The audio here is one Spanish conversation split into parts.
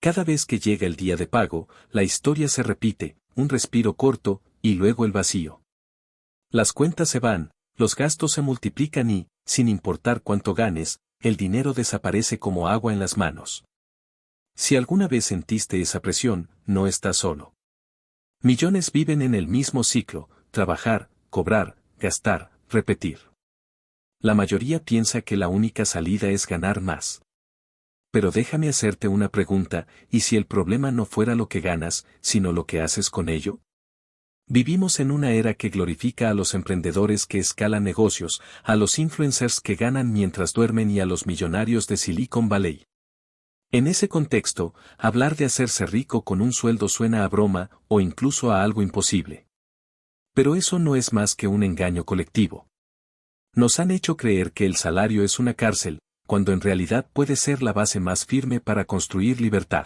Cada vez que llega el día de pago, la historia se repite, un respiro corto, y luego el vacío. Las cuentas se van, los gastos se multiplican y, sin importar cuánto ganes, el dinero desaparece como agua en las manos. Si alguna vez sentiste esa presión, no estás solo. Millones viven en el mismo ciclo: trabajar, cobrar, gastar, repetir. La mayoría piensa que la única salida es ganar más. Pero déjame hacerte una pregunta: ¿y si el problema no fuera lo que ganas, sino lo que haces con ello? Vivimos en una era que glorifica a los emprendedores que escalan negocios, a los influencers que ganan mientras duermen y a los millonarios de Silicon Valley. En ese contexto, hablar de hacerse rico con un sueldo suena a broma, o incluso a algo imposible. Pero eso no es más que un engaño colectivo. Nos han hecho creer que el salario es una cárcel, cuando en realidad puede ser la base más firme para construir libertad.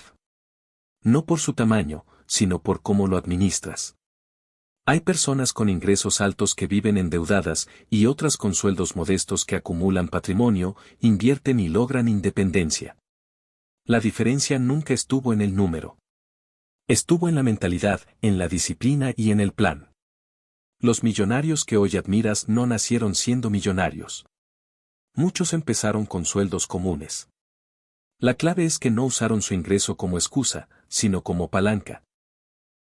No por su tamaño, sino por cómo lo administras. Hay personas con ingresos altos que viven endeudadas y otras con sueldos modestos que acumulan patrimonio, invierten y logran independencia. La diferencia nunca estuvo en el número. Estuvo en la mentalidad, en la disciplina y en el plan. Los millonarios que hoy admiras no nacieron siendo millonarios. Muchos empezaron con sueldos comunes. La clave es que no usaron su ingreso como excusa, sino como palanca.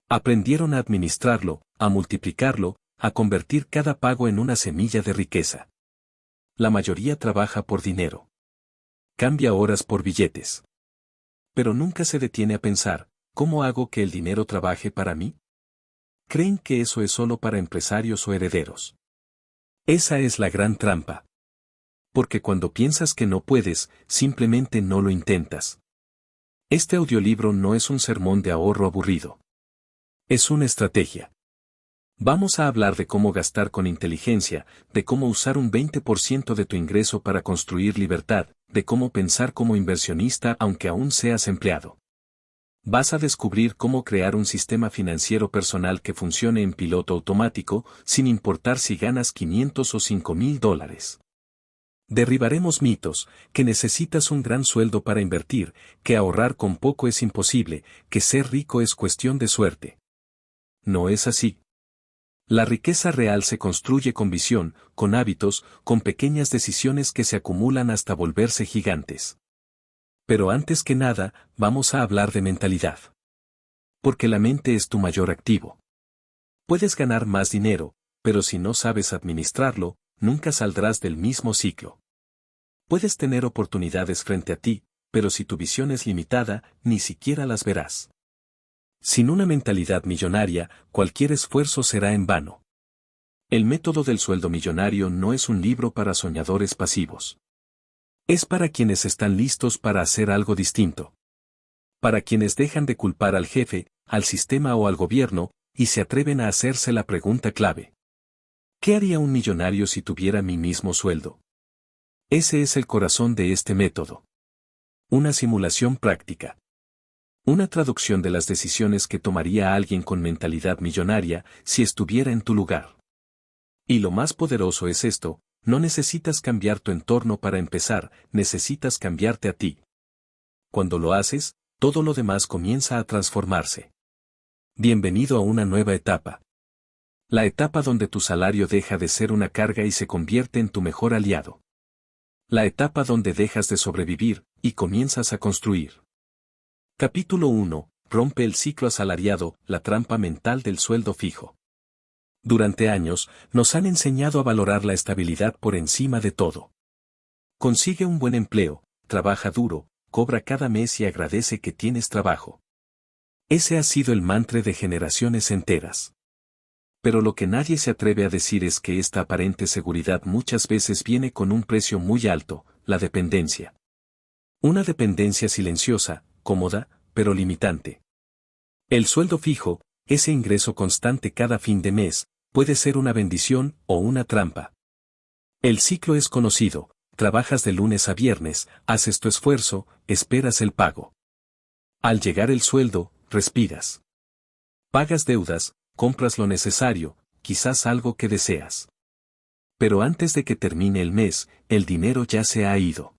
Aprendieron a administrarlo, a multiplicarlo, a convertir cada pago en una semilla de riqueza. La mayoría trabaja por dinero. Cambia horas por billetes. Pero nunca se detiene a pensar: ¿cómo hago que el dinero trabaje para mí? Creen que eso es solo para empresarios o herederos. Esa es la gran trampa. Porque cuando piensas que no puedes, simplemente no lo intentas. Este audiolibro no es un sermón de ahorro aburrido. Es una estrategia. Vamos a hablar de cómo gastar con inteligencia, de cómo usar un 20% de tu ingreso para construir libertad, de cómo pensar como inversionista aunque aún seas empleado. Vas a descubrir cómo crear un sistema financiero personal que funcione en piloto automático, sin importar si ganas 500 o $5,000. Derribaremos mitos: que necesitas un gran sueldo para invertir, que ahorrar con poco es imposible, que ser rico es cuestión de suerte. No es así. La riqueza real se construye con visión, con hábitos, con pequeñas decisiones que se acumulan hasta volverse gigantes. Pero antes que nada, vamos a hablar de mentalidad. Porque la mente es tu mayor activo. Puedes ganar más dinero, pero si no sabes administrarlo, nunca saldrás del mismo ciclo. Puedes tener oportunidades frente a ti, pero si tu visión es limitada, ni siquiera las verás. Sin una mentalidad millonaria, cualquier esfuerzo será en vano. El método del sueldo millonario no es un libro para soñadores pasivos. Es para quienes están listos para hacer algo distinto. Para quienes dejan de culpar al jefe, al sistema o al gobierno, y se atreven a hacerse la pregunta clave: ¿qué haría un millonario si tuviera mi mismo sueldo? Ese es el corazón de este método. Una simulación práctica. Una traducción de las decisiones que tomaría alguien con mentalidad millonaria si estuviera en tu lugar. Y lo más poderoso es esto: no necesitas cambiar tu entorno para empezar, necesitas cambiarte a ti. Cuando lo haces, todo lo demás comienza a transformarse. Bienvenido a una nueva etapa. La etapa donde tu salario deja de ser una carga y se convierte en tu mejor aliado. La etapa donde dejas de sobrevivir y comienzas a construir. Capítulo 1. Rompe el ciclo asalariado, la trampa mental del sueldo fijo. Durante años, nos han enseñado a valorar la estabilidad por encima de todo. Consigue un buen empleo, trabaja duro, cobra cada mes y agradece que tienes trabajo. Ese ha sido el mantra de generaciones enteras. Pero lo que nadie se atreve a decir es que esta aparente seguridad muchas veces viene con un precio muy alto: la dependencia. Una dependencia silenciosa, cómoda, pero limitante. El sueldo fijo, ese ingreso constante cada fin de mes, puede ser una bendición o una trampa. El ciclo es conocido: trabajas de lunes a viernes, haces tu esfuerzo, esperas el pago. Al llegar el sueldo, respiras. Pagas deudas, compras lo necesario, quizás algo que deseas. Pero antes de que termine el mes, el dinero ya se ha ido.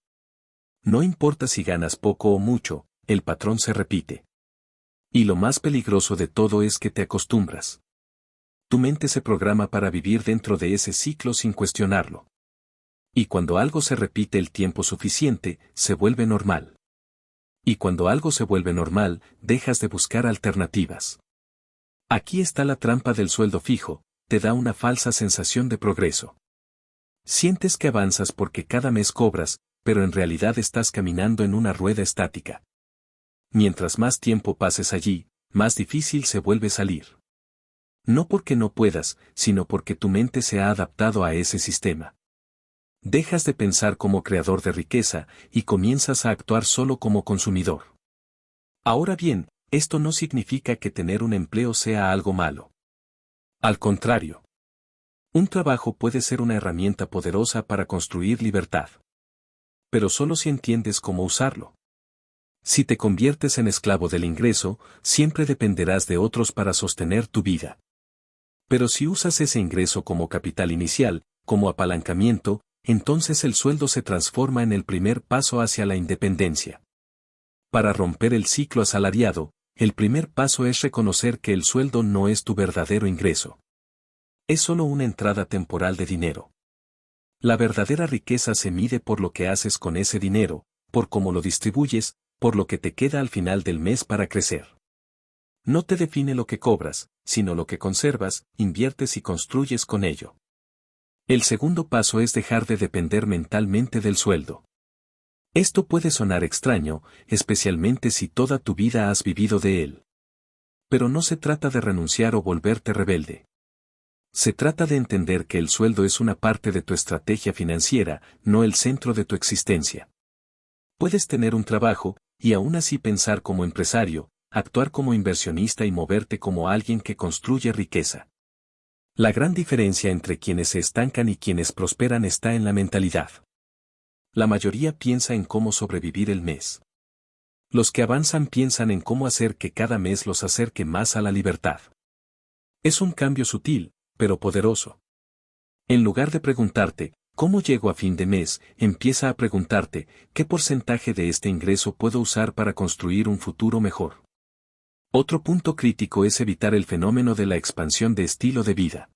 No importa si ganas poco o mucho, el patrón se repite. Y lo más peligroso de todo es que te acostumbras. Tu mente se programa para vivir dentro de ese ciclo sin cuestionarlo. Y cuando algo se repite el tiempo suficiente, se vuelve normal. Y cuando algo se vuelve normal, dejas de buscar alternativas. Aquí está la trampa del sueldo fijo, te da una falsa sensación de progreso. Sientes que avanzas porque cada mes cobras, pero en realidad estás caminando en una rueda estática. Mientras más tiempo pases allí, más difícil se vuelve salir. No porque no puedas, sino porque tu mente se ha adaptado a ese sistema. Dejas de pensar como creador de riqueza y comienzas a actuar solo como consumidor. Ahora bien, esto no significa que tener un empleo sea algo malo. Al contrario. Un trabajo puede ser una herramienta poderosa para construir libertad. Pero solo si entiendes cómo usarlo. Si te conviertes en esclavo del ingreso, siempre dependerás de otros para sostener tu vida. Pero si usas ese ingreso como capital inicial, como apalancamiento, entonces el sueldo se transforma en el primer paso hacia la independencia. Para romper el ciclo asalariado, el primer paso es reconocer que el sueldo no es tu verdadero ingreso. Es solo una entrada temporal de dinero. La verdadera riqueza se mide por lo que haces con ese dinero, por cómo lo distribuyes, por lo que te queda al final del mes para crecer. No te define lo que cobras, sino lo que conservas, inviertes y construyes con ello. El segundo paso es dejar de depender mentalmente del sueldo. Esto puede sonar extraño, especialmente si toda tu vida has vivido de él. Pero no se trata de renunciar o volverte rebelde. Se trata de entender que el sueldo es una parte de tu estrategia financiera, no el centro de tu existencia. Puedes tener un trabajo, y aún así pensar como empresario, actuar como inversionista y moverte como alguien que construye riqueza. La gran diferencia entre quienes se estancan y quienes prosperan está en la mentalidad. La mayoría piensa en cómo sobrevivir el mes. Los que avanzan piensan en cómo hacer que cada mes los acerque más a la libertad. Es un cambio sutil, pero poderoso. En lugar de preguntarte, ¿cómo llego a fin de mes?, empieza a preguntarte, ¿qué porcentaje de este ingreso puedo usar para construir un futuro mejor? Otro punto crítico es evitar el fenómeno de la expansión de estilo de vida.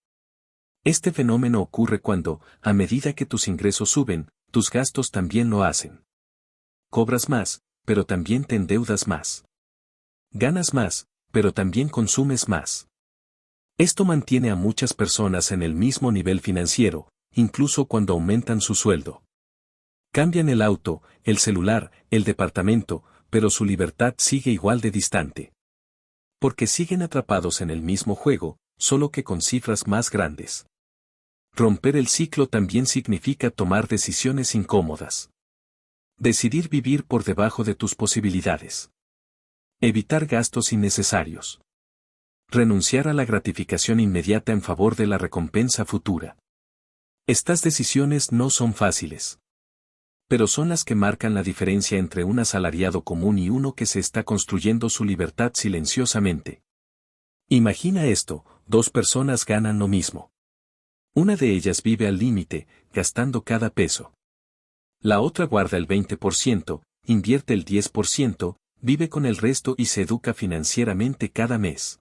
Este fenómeno ocurre cuando, a medida que tus ingresos suben, tus gastos también lo hacen. Cobras más, pero también te endeudas más. Ganas más, pero también consumes más. Esto mantiene a muchas personas en el mismo nivel financiero, incluso cuando aumentan su sueldo. Cambian el auto, el celular, el departamento, pero su libertad sigue igual de distante. Porque siguen atrapados en el mismo juego, solo que con cifras más grandes. Romper el ciclo también significa tomar decisiones incómodas. Decidir vivir por debajo de tus posibilidades. Evitar gastos innecesarios. Renunciar a la gratificación inmediata en favor de la recompensa futura. Estas decisiones no son fáciles. Pero son las que marcan la diferencia entre un asalariado común y uno que se está construyendo su libertad silenciosamente. Imagina esto, dos personas ganan lo mismo. Una de ellas vive al límite, gastando cada peso. La otra guarda el 20%, invierte el 10%, vive con el resto y se educa financieramente cada mes.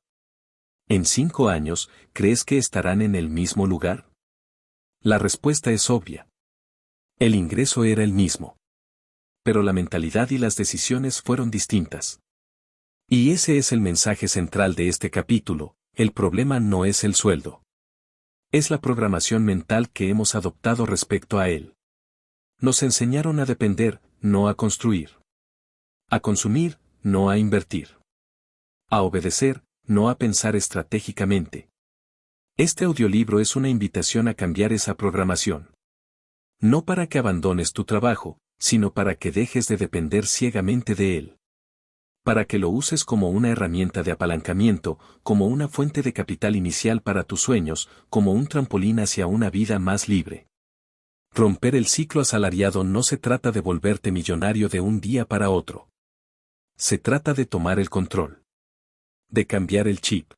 En 5 años, ¿crees que estarán en el mismo lugar? La respuesta es obvia. El ingreso era el mismo. Pero la mentalidad y las decisiones fueron distintas. Y ese es el mensaje central de este capítulo: el problema no es el sueldo. Es la programación mental que hemos adoptado respecto a él. Nos enseñaron a depender, no a construir. A consumir, no a invertir. A obedecer, no a pensar estratégicamente. Este audiolibro es una invitación a cambiar esa programación. No para que abandones tu trabajo, sino para que dejes de depender ciegamente de él. Para que lo uses como una herramienta de apalancamiento, como una fuente de capital inicial para tus sueños, como un trampolín hacia una vida más libre. Romper el ciclo asalariado no se trata de volverte millonario de un día para otro. Se trata de tomar el control. De cambiar el chip.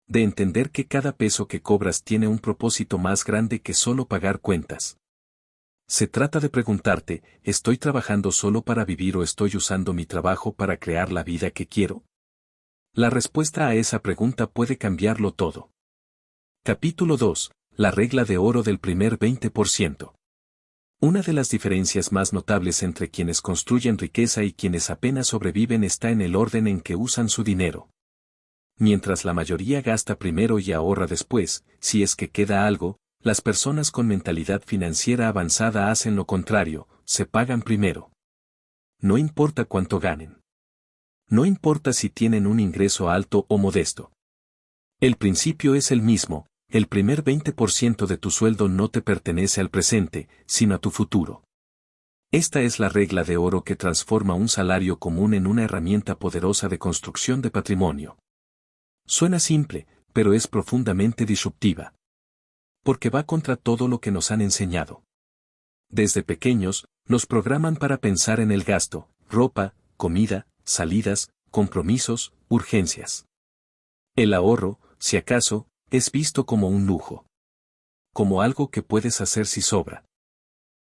De entender que cada peso que cobras tiene un propósito más grande que solo pagar cuentas. Se trata de preguntarte, ¿estoy trabajando solo para vivir o estoy usando mi trabajo para crear la vida que quiero? La respuesta a esa pregunta puede cambiarlo todo. Capítulo 2. La regla de oro del primer 20%. Una de las diferencias más notables entre quienes construyen riqueza y quienes apenas sobreviven está en el orden en que usan su dinero. Mientras la mayoría gasta primero y ahorra después, si es que queda algo, las personas con mentalidad financiera avanzada hacen lo contrario, se pagan primero. No importa cuánto ganen. No importa si tienen un ingreso alto o modesto. El principio es el mismo, el primer 20% de tu sueldo no te pertenece al presente, sino a tu futuro. Esta es la regla de oro que transforma un salario común en una herramienta poderosa de construcción de patrimonio. Suena simple, pero es profundamente disruptiva. Porque va contra todo lo que nos han enseñado. Desde pequeños, nos programan para pensar en el gasto, ropa, comida, salidas, compromisos, urgencias. El ahorro, si acaso, es visto como un lujo. Como algo que puedes hacer si sobra.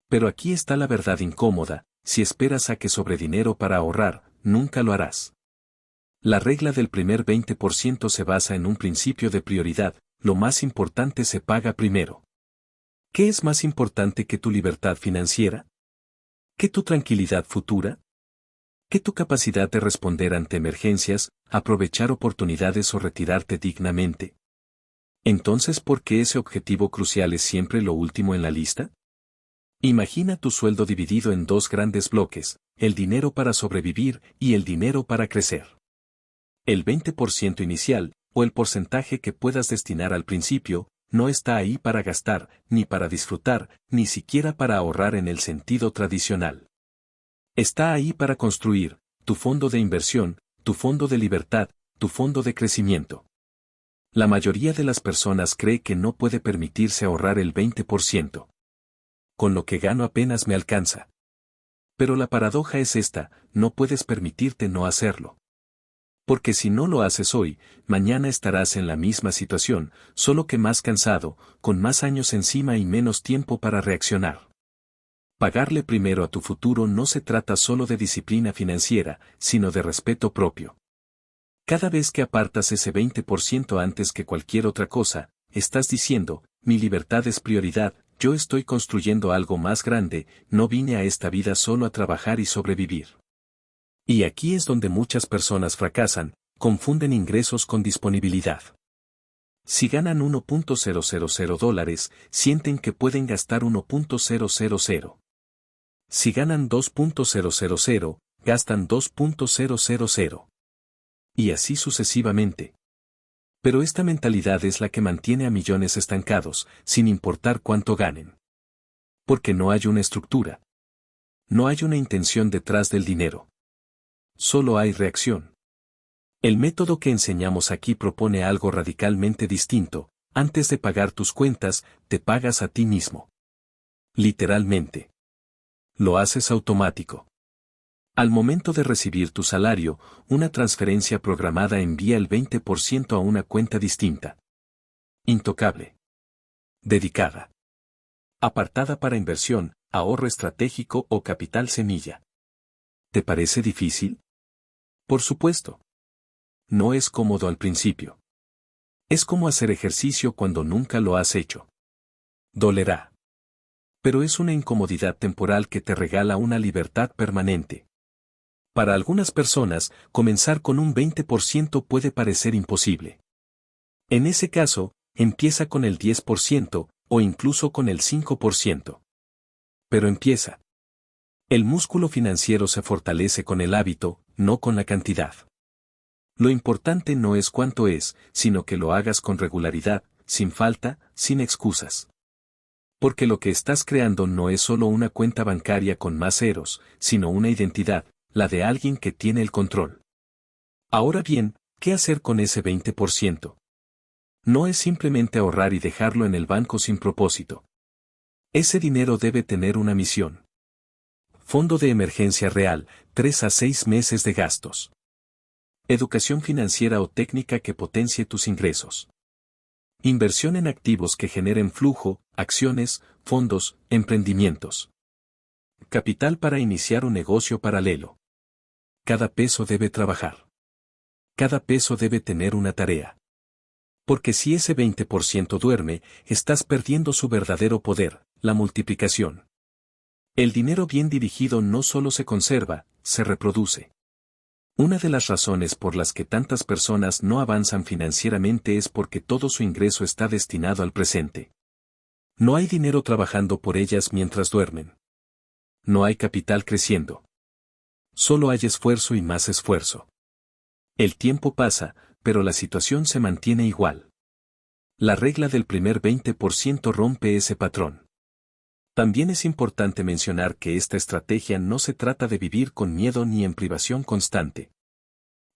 Pero aquí está la verdad incómoda, si esperas a que sobre dinero para ahorrar, nunca lo harás. La regla del primer 20% se basa en un principio de prioridad, lo más importante se paga primero. ¿Qué es más importante que tu libertad financiera? ¿Que tu tranquilidad futura? ¿Que tu capacidad de responder ante emergencias, aprovechar oportunidades o retirarte dignamente? Entonces, ¿por qué ese objetivo crucial es siempre lo último en la lista? Imagina tu sueldo dividido en dos grandes bloques, el dinero para sobrevivir y el dinero para crecer. El 20% inicial, o el porcentaje que puedas destinar al principio, no está ahí para gastar, ni para disfrutar, ni siquiera para ahorrar en el sentido tradicional. Está ahí para construir, tu fondo de inversión, tu fondo de libertad, tu fondo de crecimiento. La mayoría de las personas cree que no puede permitirse ahorrar el 20%. Con lo que gano apenas me alcanza. Pero la paradoja es esta, no puedes permitirte no hacerlo. Porque si no lo haces hoy, mañana estarás en la misma situación, solo que más cansado, con más años encima y menos tiempo para reaccionar. Pagarle primero a tu futuro no se trata solo de disciplina financiera, sino de respeto propio. Cada vez que apartas ese 20% antes que cualquier otra cosa, estás diciendo, mi libertad es prioridad, yo estoy construyendo algo más grande, no vine a esta vida solo a trabajar y sobrevivir. Y aquí es donde muchas personas fracasan, confunden ingresos con disponibilidad. Si ganan $1.000, sienten que pueden gastar 1.000. Si ganan 2.000, gastan 2.000. Y así sucesivamente. Pero esta mentalidad es la que mantiene a millones estancados, sin importar cuánto ganen. Porque no hay una estructura. No hay una intención detrás del dinero. Solo hay reacción. El método que enseñamos aquí propone algo radicalmente distinto, antes de pagar tus cuentas, te pagas a ti mismo. Literalmente. Lo haces automático. Al momento de recibir tu salario, una transferencia programada envía el 20% a una cuenta distinta. Intocable. Dedicada. Apartada para inversión, ahorro estratégico o capital semilla. ¿Te parece difícil? Por supuesto. No es cómodo al principio. Es como hacer ejercicio cuando nunca lo has hecho. Dolerá. Pero es una incomodidad temporal que te regala una libertad permanente. Para algunas personas, comenzar con un 20% puede parecer imposible. En ese caso, empieza con el 10%, o incluso con el 5%. Pero empieza. El músculo financiero se fortalece con el hábito, no con la cantidad. Lo importante no es cuánto es, sino que lo hagas con regularidad, sin falta, sin excusas. Porque lo que estás creando no es solo una cuenta bancaria con más ceros, sino una identidad, la de alguien que tiene el control. Ahora bien, ¿qué hacer con ese 20%? No es simplemente ahorrar y dejarlo en el banco sin propósito. Ese dinero debe tener una misión. Fondo de emergencia real, 3 a 6 meses de gastos. Educación financiera o técnica que potencie tus ingresos. Inversión en activos que generen flujo, acciones, fondos, emprendimientos. Capital para iniciar un negocio paralelo. Cada peso debe trabajar. Cada peso debe tener una tarea. Porque si ese 20% duerme, estás perdiendo su verdadero poder, la multiplicación. El dinero bien dirigido no solo se conserva, se reproduce. Una de las razones por las que tantas personas no avanzan financieramente es porque todo su ingreso está destinado al presente. No hay dinero trabajando por ellas mientras duermen. No hay capital creciendo. Solo hay esfuerzo y más esfuerzo. El tiempo pasa, pero la situación se mantiene igual. La regla del primer 20% rompe ese patrón. También es importante mencionar que esta estrategia no se trata de vivir con miedo ni en privación constante.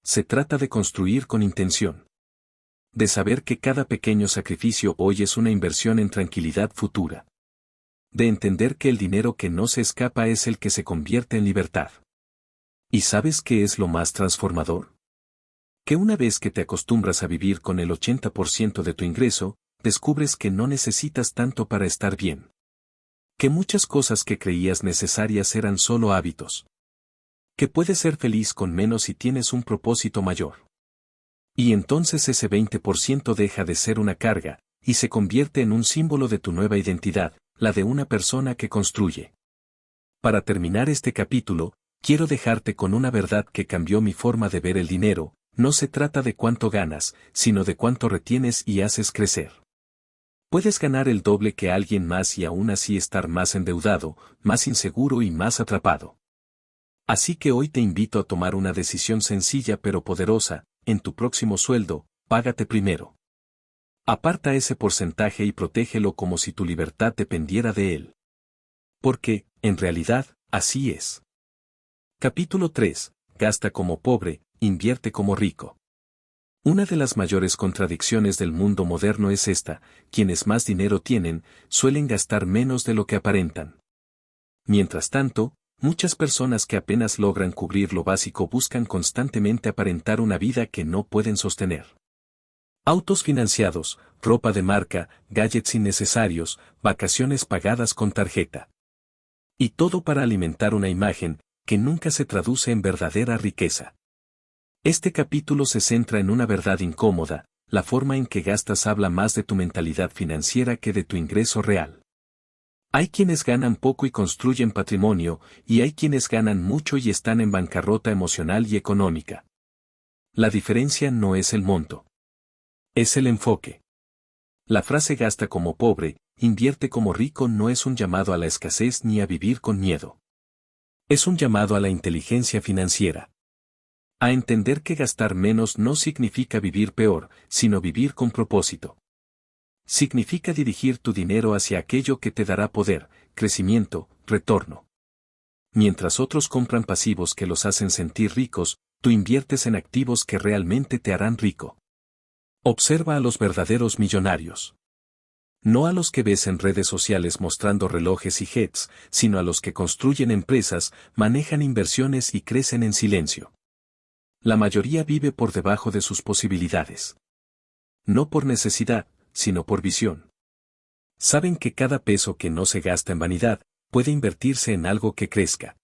Se trata de construir con intención. De saber que cada pequeño sacrificio hoy es una inversión en tranquilidad futura. De entender que el dinero que no se escapa es el que se convierte en libertad. ¿Y sabes qué es lo más transformador? Que una vez que te acostumbras a vivir con el 80% de tu ingreso, descubres que no necesitas tanto para estar bien. Que muchas cosas que creías necesarias eran solo hábitos. Que puedes ser feliz con menos si tienes un propósito mayor. Y entonces ese 20% deja de ser una carga, y se convierte en un símbolo de tu nueva identidad, la de una persona que construye. Para terminar este capítulo, quiero dejarte con una verdad que cambió mi forma de ver el dinero. No se trata de cuánto ganas, sino de cuánto retienes y haces crecer. Puedes ganar el doble que alguien más y aún así estar más endeudado, más inseguro y más atrapado. Así que hoy te invito a tomar una decisión sencilla pero poderosa. En tu próximo sueldo, págate primero. Aparta ese porcentaje y protégelo como si tu libertad dependiera de él. Porque, en realidad, así es. Capítulo 3. Gasta como pobre, invierte como rico. Una de las mayores contradicciones del mundo moderno es esta: quienes más dinero tienen, suelen gastar menos de lo que aparentan. Mientras tanto, muchas personas que apenas logran cubrir lo básico buscan constantemente aparentar una vida que no pueden sostener. Autos financiados, ropa de marca, gadgets innecesarios, vacaciones pagadas con tarjeta. Y todo para alimentar una imagen que nunca se traduce en verdadera riqueza. Este capítulo se centra en una verdad incómoda: la forma en que gastas habla más de tu mentalidad financiera que de tu ingreso real. Hay quienes ganan poco y construyen patrimonio, y hay quienes ganan mucho y están en bancarrota emocional y económica. La diferencia no es el monto. Es el enfoque. La frase gasta como pobre, invierte como rico no es un llamado a la escasez ni a vivir con miedo. Es un llamado a la inteligencia financiera. A entender que gastar menos no significa vivir peor, sino vivir con propósito. Significa dirigir tu dinero hacia aquello que te dará poder, crecimiento, retorno. Mientras otros compran pasivos que los hacen sentir ricos, tú inviertes en activos que realmente te harán rico. Observa a los verdaderos millonarios. No a los que ves en redes sociales mostrando relojes y jets, sino a los que construyen empresas, manejan inversiones y crecen en silencio. La mayoría vive por debajo de sus posibilidades. No por necesidad, sino por visión. Saben que cada peso que no se gasta en vanidad, puede invertirse en algo que crezca.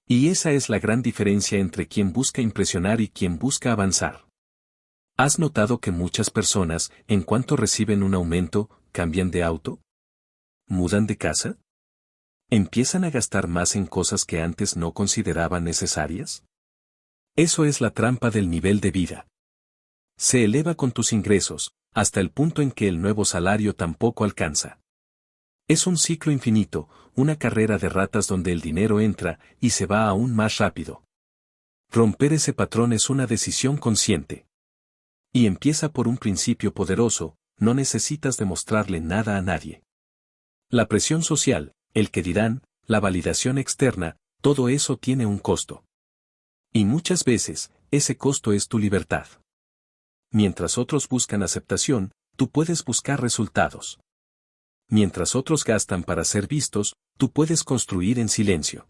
Y esa es la gran diferencia entre quien busca impresionar y quien busca avanzar. ¿Has notado que muchas personas, en cuanto reciben un aumento, cambian de auto? ¿Mudan de casa? ¿Empiezan a gastar más en cosas que antes no consideraban necesarias? Eso es la trampa del nivel de vida. Se eleva con tus ingresos, hasta el punto en que el nuevo salario tampoco alcanza. Es un ciclo infinito, una carrera de ratas donde el dinero entra y se va aún más rápido. Romper ese patrón es una decisión consciente. Y empieza por un principio poderoso: no necesitas demostrarle nada a nadie. La presión social, el que dirán, la validación externa, todo eso tiene un costo. Y muchas veces, ese costo es tu libertad. Mientras otros buscan aceptación, tú puedes buscar resultados. Mientras otros gastan para ser vistos, tú puedes construir en silencio.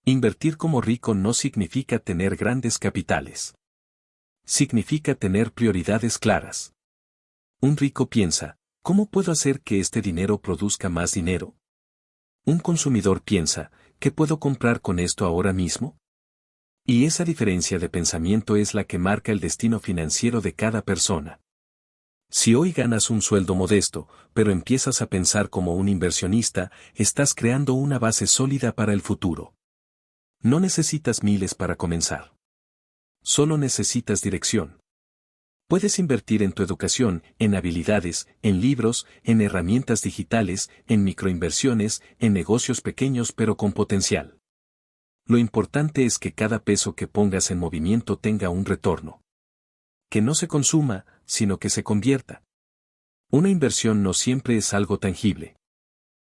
Invertir como rico no significa tener grandes capitales. Significa tener prioridades claras. Un rico piensa: ¿Cómo puedo hacer que este dinero produzca más dinero? Un consumidor piensa, ¿qué puedo comprar con esto ahora mismo? Y esa diferencia de pensamiento es la que marca el destino financiero de cada persona. Si hoy ganas un sueldo modesto, pero empiezas a pensar como un inversionista, estás creando una base sólida para el futuro. No necesitas miles para comenzar. Solo necesitas dirección. Puedes invertir en tu educación, en habilidades, en libros, en herramientas digitales, en microinversiones, en negocios pequeños pero con potencial. Lo importante es que cada peso que pongas en movimiento tenga un retorno. Que no se consuma, sino que se convierta. Una inversión no siempre es algo tangible.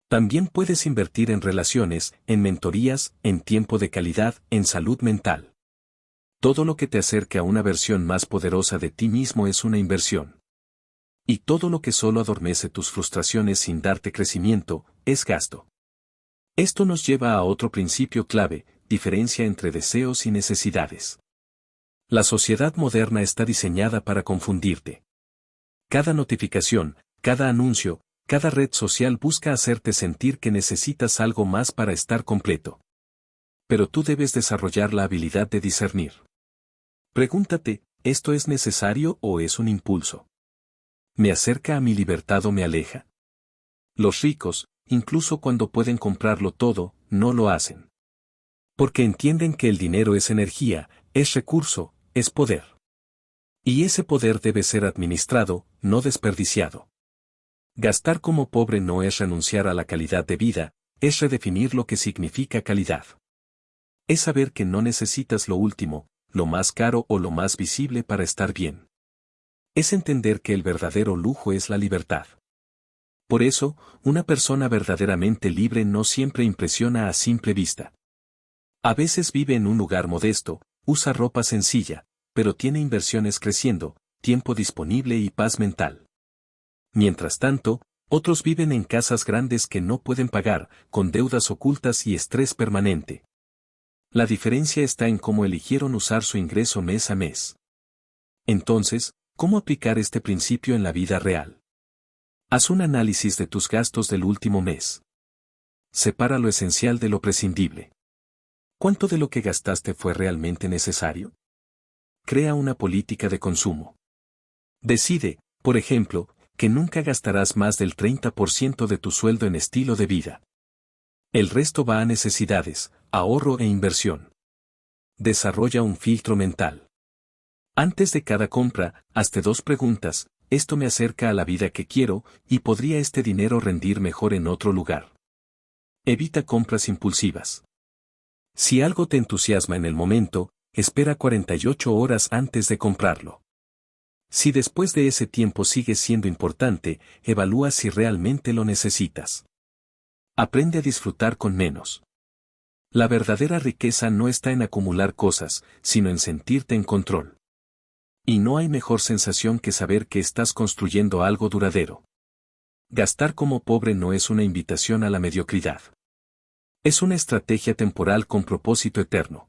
También puedes invertir en relaciones, en mentorías, en tiempo de calidad, en salud mental. Todo lo que te acerque a una versión más poderosa de ti mismo es una inversión. Y todo lo que solo adormece tus frustraciones sin darte crecimiento, es gasto. Esto nos lleva a otro principio clave, diferencia entre deseos y necesidades. La sociedad moderna está diseñada para confundirte. Cada notificación, cada anuncio, cada red social busca hacerte sentir que necesitas algo más para estar completo. Pero tú debes desarrollar la habilidad de discernir. Pregúntate, ¿esto es necesario o es un impulso? ¿Me acerca a mi libertad o me aleja? Los ricos, incluso cuando pueden comprarlo todo, no lo hacen. Porque entienden que el dinero es energía, es recurso, es poder. Y ese poder debe ser administrado, no desperdiciado. Gastar como pobre no es renunciar a la calidad de vida, es redefinir lo que significa calidad. Es saber que no necesitas lo último, lo más caro o lo más visible para estar bien. Es entender que el verdadero lujo es la libertad. Por eso, una persona verdaderamente libre no siempre impresiona a simple vista. A veces vive en un lugar modesto, usa ropa sencilla, pero tiene inversiones creciendo, tiempo disponible y paz mental. Mientras tanto, otros viven en casas grandes que no pueden pagar, con deudas ocultas y estrés permanente. La diferencia está en cómo eligieron usar su ingreso mes a mes. Entonces, ¿cómo aplicar este principio en la vida real? Haz un análisis de tus gastos del último mes. Separa lo esencial de lo prescindible. ¿Cuánto de lo que gastaste fue realmente necesario? Crea una política de consumo. Decide, por ejemplo, que nunca gastarás más del 30% de tu sueldo en estilo de vida. El resto va a necesidades, ahorro e inversión. Desarrolla un filtro mental. Antes de cada compra, hazte 2 preguntas: ¿esto me acerca a la vida que quiero, y podría este dinero rendir mejor en otro lugar? Evita compras impulsivas. Si algo te entusiasma en el momento, espera 48 horas antes de comprarlo. Si después de ese tiempo sigue siendo importante, evalúa si realmente lo necesitas. Aprende a disfrutar con menos. La verdadera riqueza no está en acumular cosas, sino en sentirte en control. Y no hay mejor sensación que saber que estás construyendo algo duradero. Gastar como pobre no es una invitación a la mediocridad. Es una estrategia temporal con propósito eterno.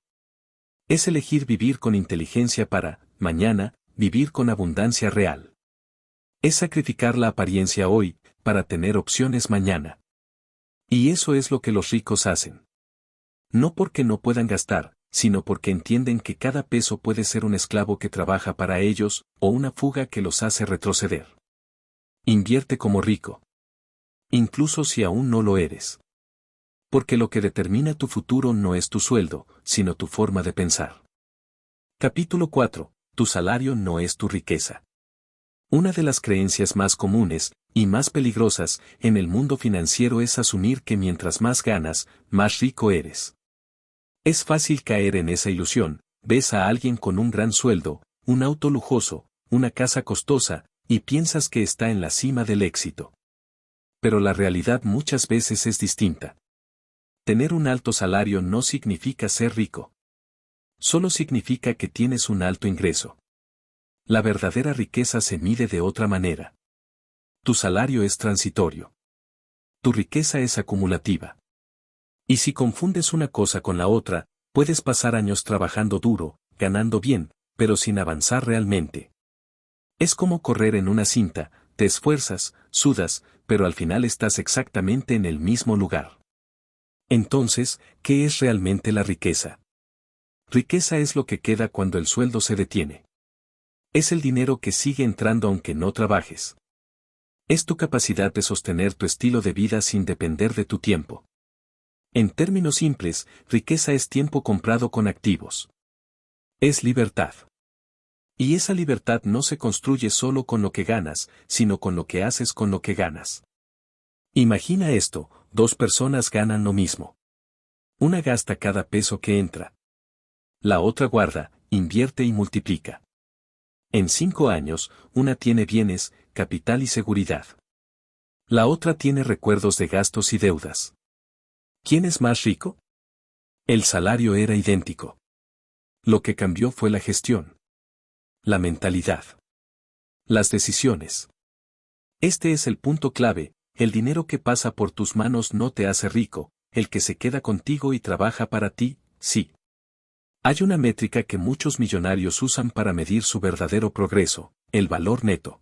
Es elegir vivir con inteligencia para, mañana, vivir con abundancia real. Es sacrificar la apariencia hoy, para tener opciones mañana. Y eso es lo que los ricos hacen. No porque no puedan gastar, sino porque entienden que cada peso puede ser un esclavo que trabaja para ellos, o una fuga que los hace retroceder. Invierte como rico. Incluso si aún no lo eres. Porque lo que determina tu futuro no es tu sueldo, sino tu forma de pensar. Capítulo 4. Tu salario no es tu riqueza. Una de las creencias más comunes, y más peligrosas, en el mundo financiero es asumir que mientras más ganas, más rico eres. Es fácil caer en esa ilusión: ves a alguien con un gran sueldo, un auto lujoso, una casa costosa, y piensas que está en la cima del éxito. Pero la realidad muchas veces es distinta. Tener un alto salario no significa ser rico. Solo significa que tienes un alto ingreso. La verdadera riqueza se mide de otra manera. Tu salario es transitorio. Tu riqueza es acumulativa. Y si confundes una cosa con la otra, puedes pasar años trabajando duro, ganando bien, pero sin avanzar realmente. Es como correr en una cinta: te esfuerzas, sudas, pero al final estás exactamente en el mismo lugar. Entonces, ¿qué es realmente la riqueza? Riqueza es lo que queda cuando el sueldo se detiene. Es el dinero que sigue entrando aunque no trabajes. Es tu capacidad de sostener tu estilo de vida sin depender de tu tiempo. En términos simples, riqueza es tiempo comprado con activos. Es libertad. Y esa libertad no se construye solo con lo que ganas, sino con lo que haces con lo que ganas. Imagina esto, dos personas ganan lo mismo. Una gasta cada peso que entra. La otra guarda, invierte y multiplica. En 5 años, una tiene bienes, capital y seguridad. La otra tiene recuerdos de gastos y deudas. ¿Quién es más rico? El salario era idéntico. Lo que cambió fue la gestión. La mentalidad. Las decisiones. Este es el punto clave, el dinero que pasa por tus manos no te hace rico, el que se queda contigo y trabaja para ti, sí. Hay una métrica que muchos millonarios usan para medir su verdadero progreso, el valor neto.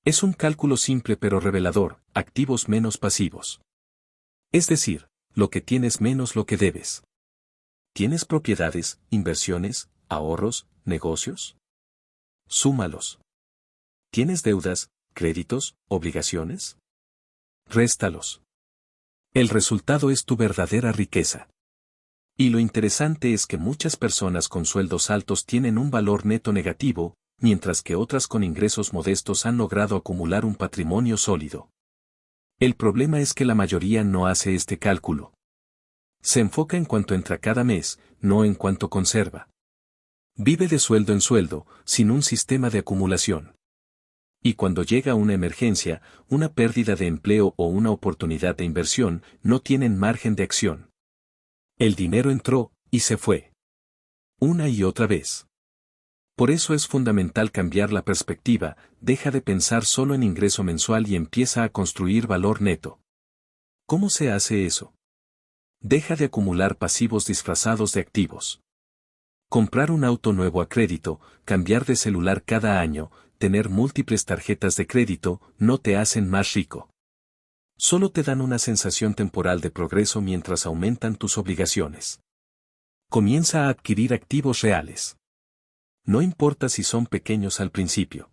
Es un cálculo simple pero revelador, activos menos pasivos. Es decir, lo que tienes menos lo que debes. ¿Tienes propiedades, inversiones, ahorros, negocios? Súmalos. ¿Tienes deudas, créditos, obligaciones? Réstalos. El resultado es tu verdadera riqueza. Y lo interesante es que muchas personas con sueldos altos tienen un valor neto negativo, mientras que otras con ingresos modestos han logrado acumular un patrimonio sólido. El problema es que la mayoría no hace este cálculo. Se enfoca en cuánto entra cada mes, no en cuánto conserva. Vive de sueldo en sueldo, sin un sistema de acumulación. Y cuando llega una emergencia, una pérdida de empleo o una oportunidad de inversión, no tienen margen de acción. El dinero entró, y se fue. Una y otra vez. Por eso es fundamental cambiar la perspectiva, deja de pensar solo en ingreso mensual y empieza a construir valor neto. ¿Cómo se hace eso? Deja de acumular pasivos disfrazados de activos. Comprar un auto nuevo a crédito, cambiar de celular cada año, tener múltiples tarjetas de crédito, no te hacen más rico. Solo te dan una sensación temporal de progreso mientras aumentan tus obligaciones. Comienza a adquirir activos reales. No importa si son pequeños al principio.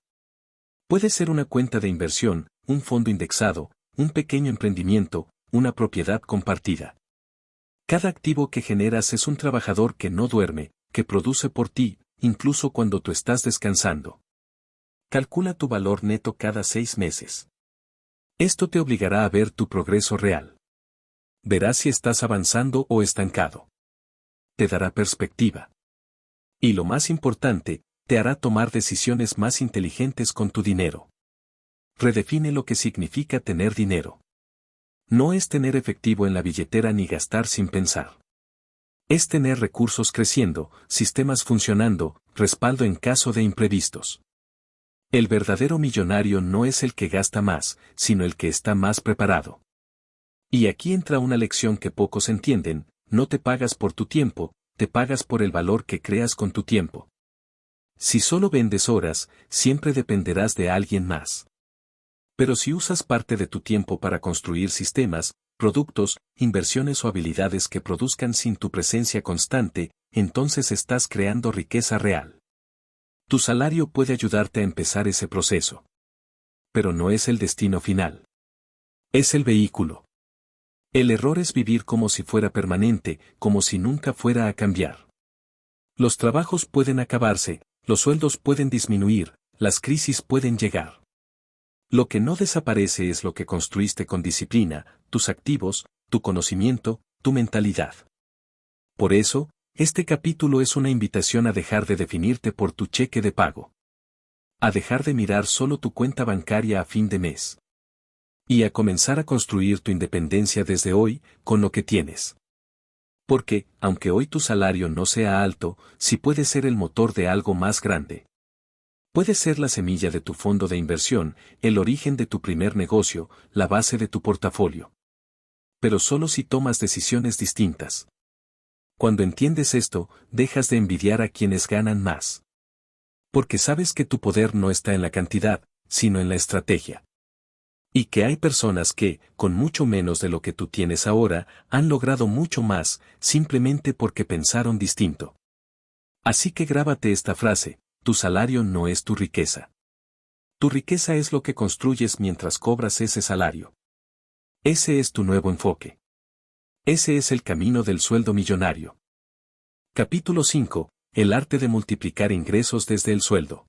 Puede ser una cuenta de inversión, un fondo indexado, un pequeño emprendimiento, una propiedad compartida. Cada activo que generas es un trabajador que no duerme, que produce por ti, incluso cuando tú estás descansando. Calcula tu valor neto cada 6 meses. Esto te obligará a ver tu progreso real. Verás si estás avanzando o estancado. Te dará perspectiva. Y lo más importante, te hará tomar decisiones más inteligentes con tu dinero. Redefine lo que significa tener dinero. No es tener efectivo en la billetera ni gastar sin pensar. Es tener recursos creciendo, sistemas funcionando, respaldo en caso de imprevistos. El verdadero millonario no es el que gasta más, sino el que está más preparado. Y aquí entra una lección que pocos entienden, no te pagas por tu tiempo, te pagas por el valor que creas con tu tiempo. Si solo vendes horas, siempre dependerás de alguien más. Pero si usas parte de tu tiempo para construir sistemas, productos, inversiones o habilidades que produzcan sin tu presencia constante, entonces estás creando riqueza real. Tu salario puede ayudarte a empezar ese proceso. Pero no es el destino final. Es el vehículo. El error es vivir como si fuera permanente, como si nunca fuera a cambiar. Los trabajos pueden acabarse, los sueldos pueden disminuir, las crisis pueden llegar. Lo que no desaparece es lo que construiste con disciplina, tus activos, tu conocimiento, tu mentalidad. Por eso, este capítulo es una invitación a dejar de definirte por tu cheque de pago. A dejar de mirar solo tu cuenta bancaria a fin de mes. Y a comenzar a construir tu independencia desde hoy, con lo que tienes. Porque, aunque hoy tu salario no sea alto, sí puede ser el motor de algo más grande. Puede ser la semilla de tu fondo de inversión, el origen de tu primer negocio, la base de tu portafolio. Pero solo si tomas decisiones distintas. Cuando entiendes esto, dejas de envidiar a quienes ganan más. Porque sabes que tu poder no está en la cantidad, sino en la estrategia. Y que hay personas que, con mucho menos de lo que tú tienes ahora, han logrado mucho más, simplemente porque pensaron distinto. Así que grábate esta frase: tu salario no es tu riqueza. Tu riqueza es lo que construyes mientras cobras ese salario. Ese es tu nuevo enfoque. Ese es el camino del sueldo millonario. Capítulo 5. El arte de multiplicar ingresos desde el sueldo.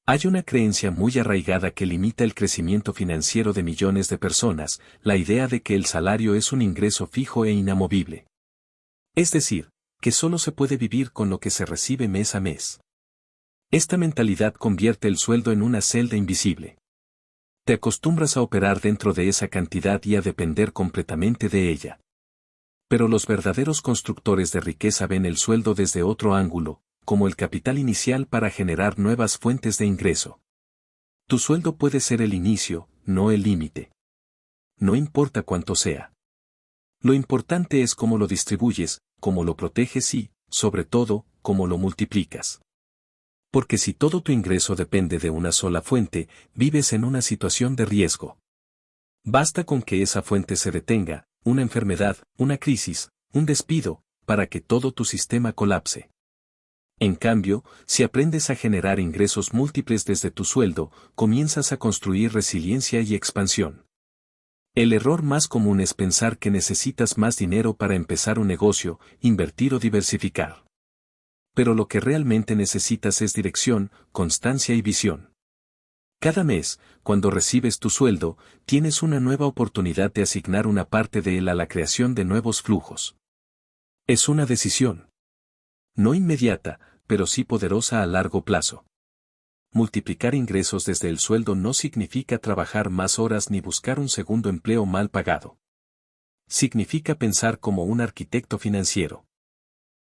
Hay una creencia muy arraigada que limita el crecimiento financiero de millones de personas, la idea de que el salario es un ingreso fijo e inamovible. Es decir, que solo se puede vivir con lo que se recibe mes a mes. Esta mentalidad convierte el sueldo en una celda invisible. Te acostumbras a operar dentro de esa cantidad y a depender completamente de ella. Pero los verdaderos constructores de riqueza ven el sueldo desde otro ángulo, como el capital inicial para generar nuevas fuentes de ingreso. Tu sueldo puede ser el inicio, no el límite. No importa cuánto sea. Lo importante es cómo lo distribuyes, cómo lo proteges y, sobre todo, cómo lo multiplicas. Porque si todo tu ingreso depende de una sola fuente, vives en una situación de riesgo. Basta con que esa fuente se detenga, una enfermedad, una crisis, un despido, para que todo tu sistema colapse. En cambio, si aprendes a generar ingresos múltiples desde tu sueldo, comienzas a construir resiliencia y expansión. El error más común es pensar que necesitas más dinero para empezar un negocio, invertir o diversificar. Pero lo que realmente necesitas es dirección, constancia y visión. Cada mes, cuando recibes tu sueldo, tienes una nueva oportunidad de asignar una parte de él a la creación de nuevos flujos. Es una decisión. No inmediata, pero sí poderosa a largo plazo. Multiplicar ingresos desde el sueldo no significa trabajar más horas ni buscar un segundo empleo mal pagado. Significa pensar como un arquitecto financiero.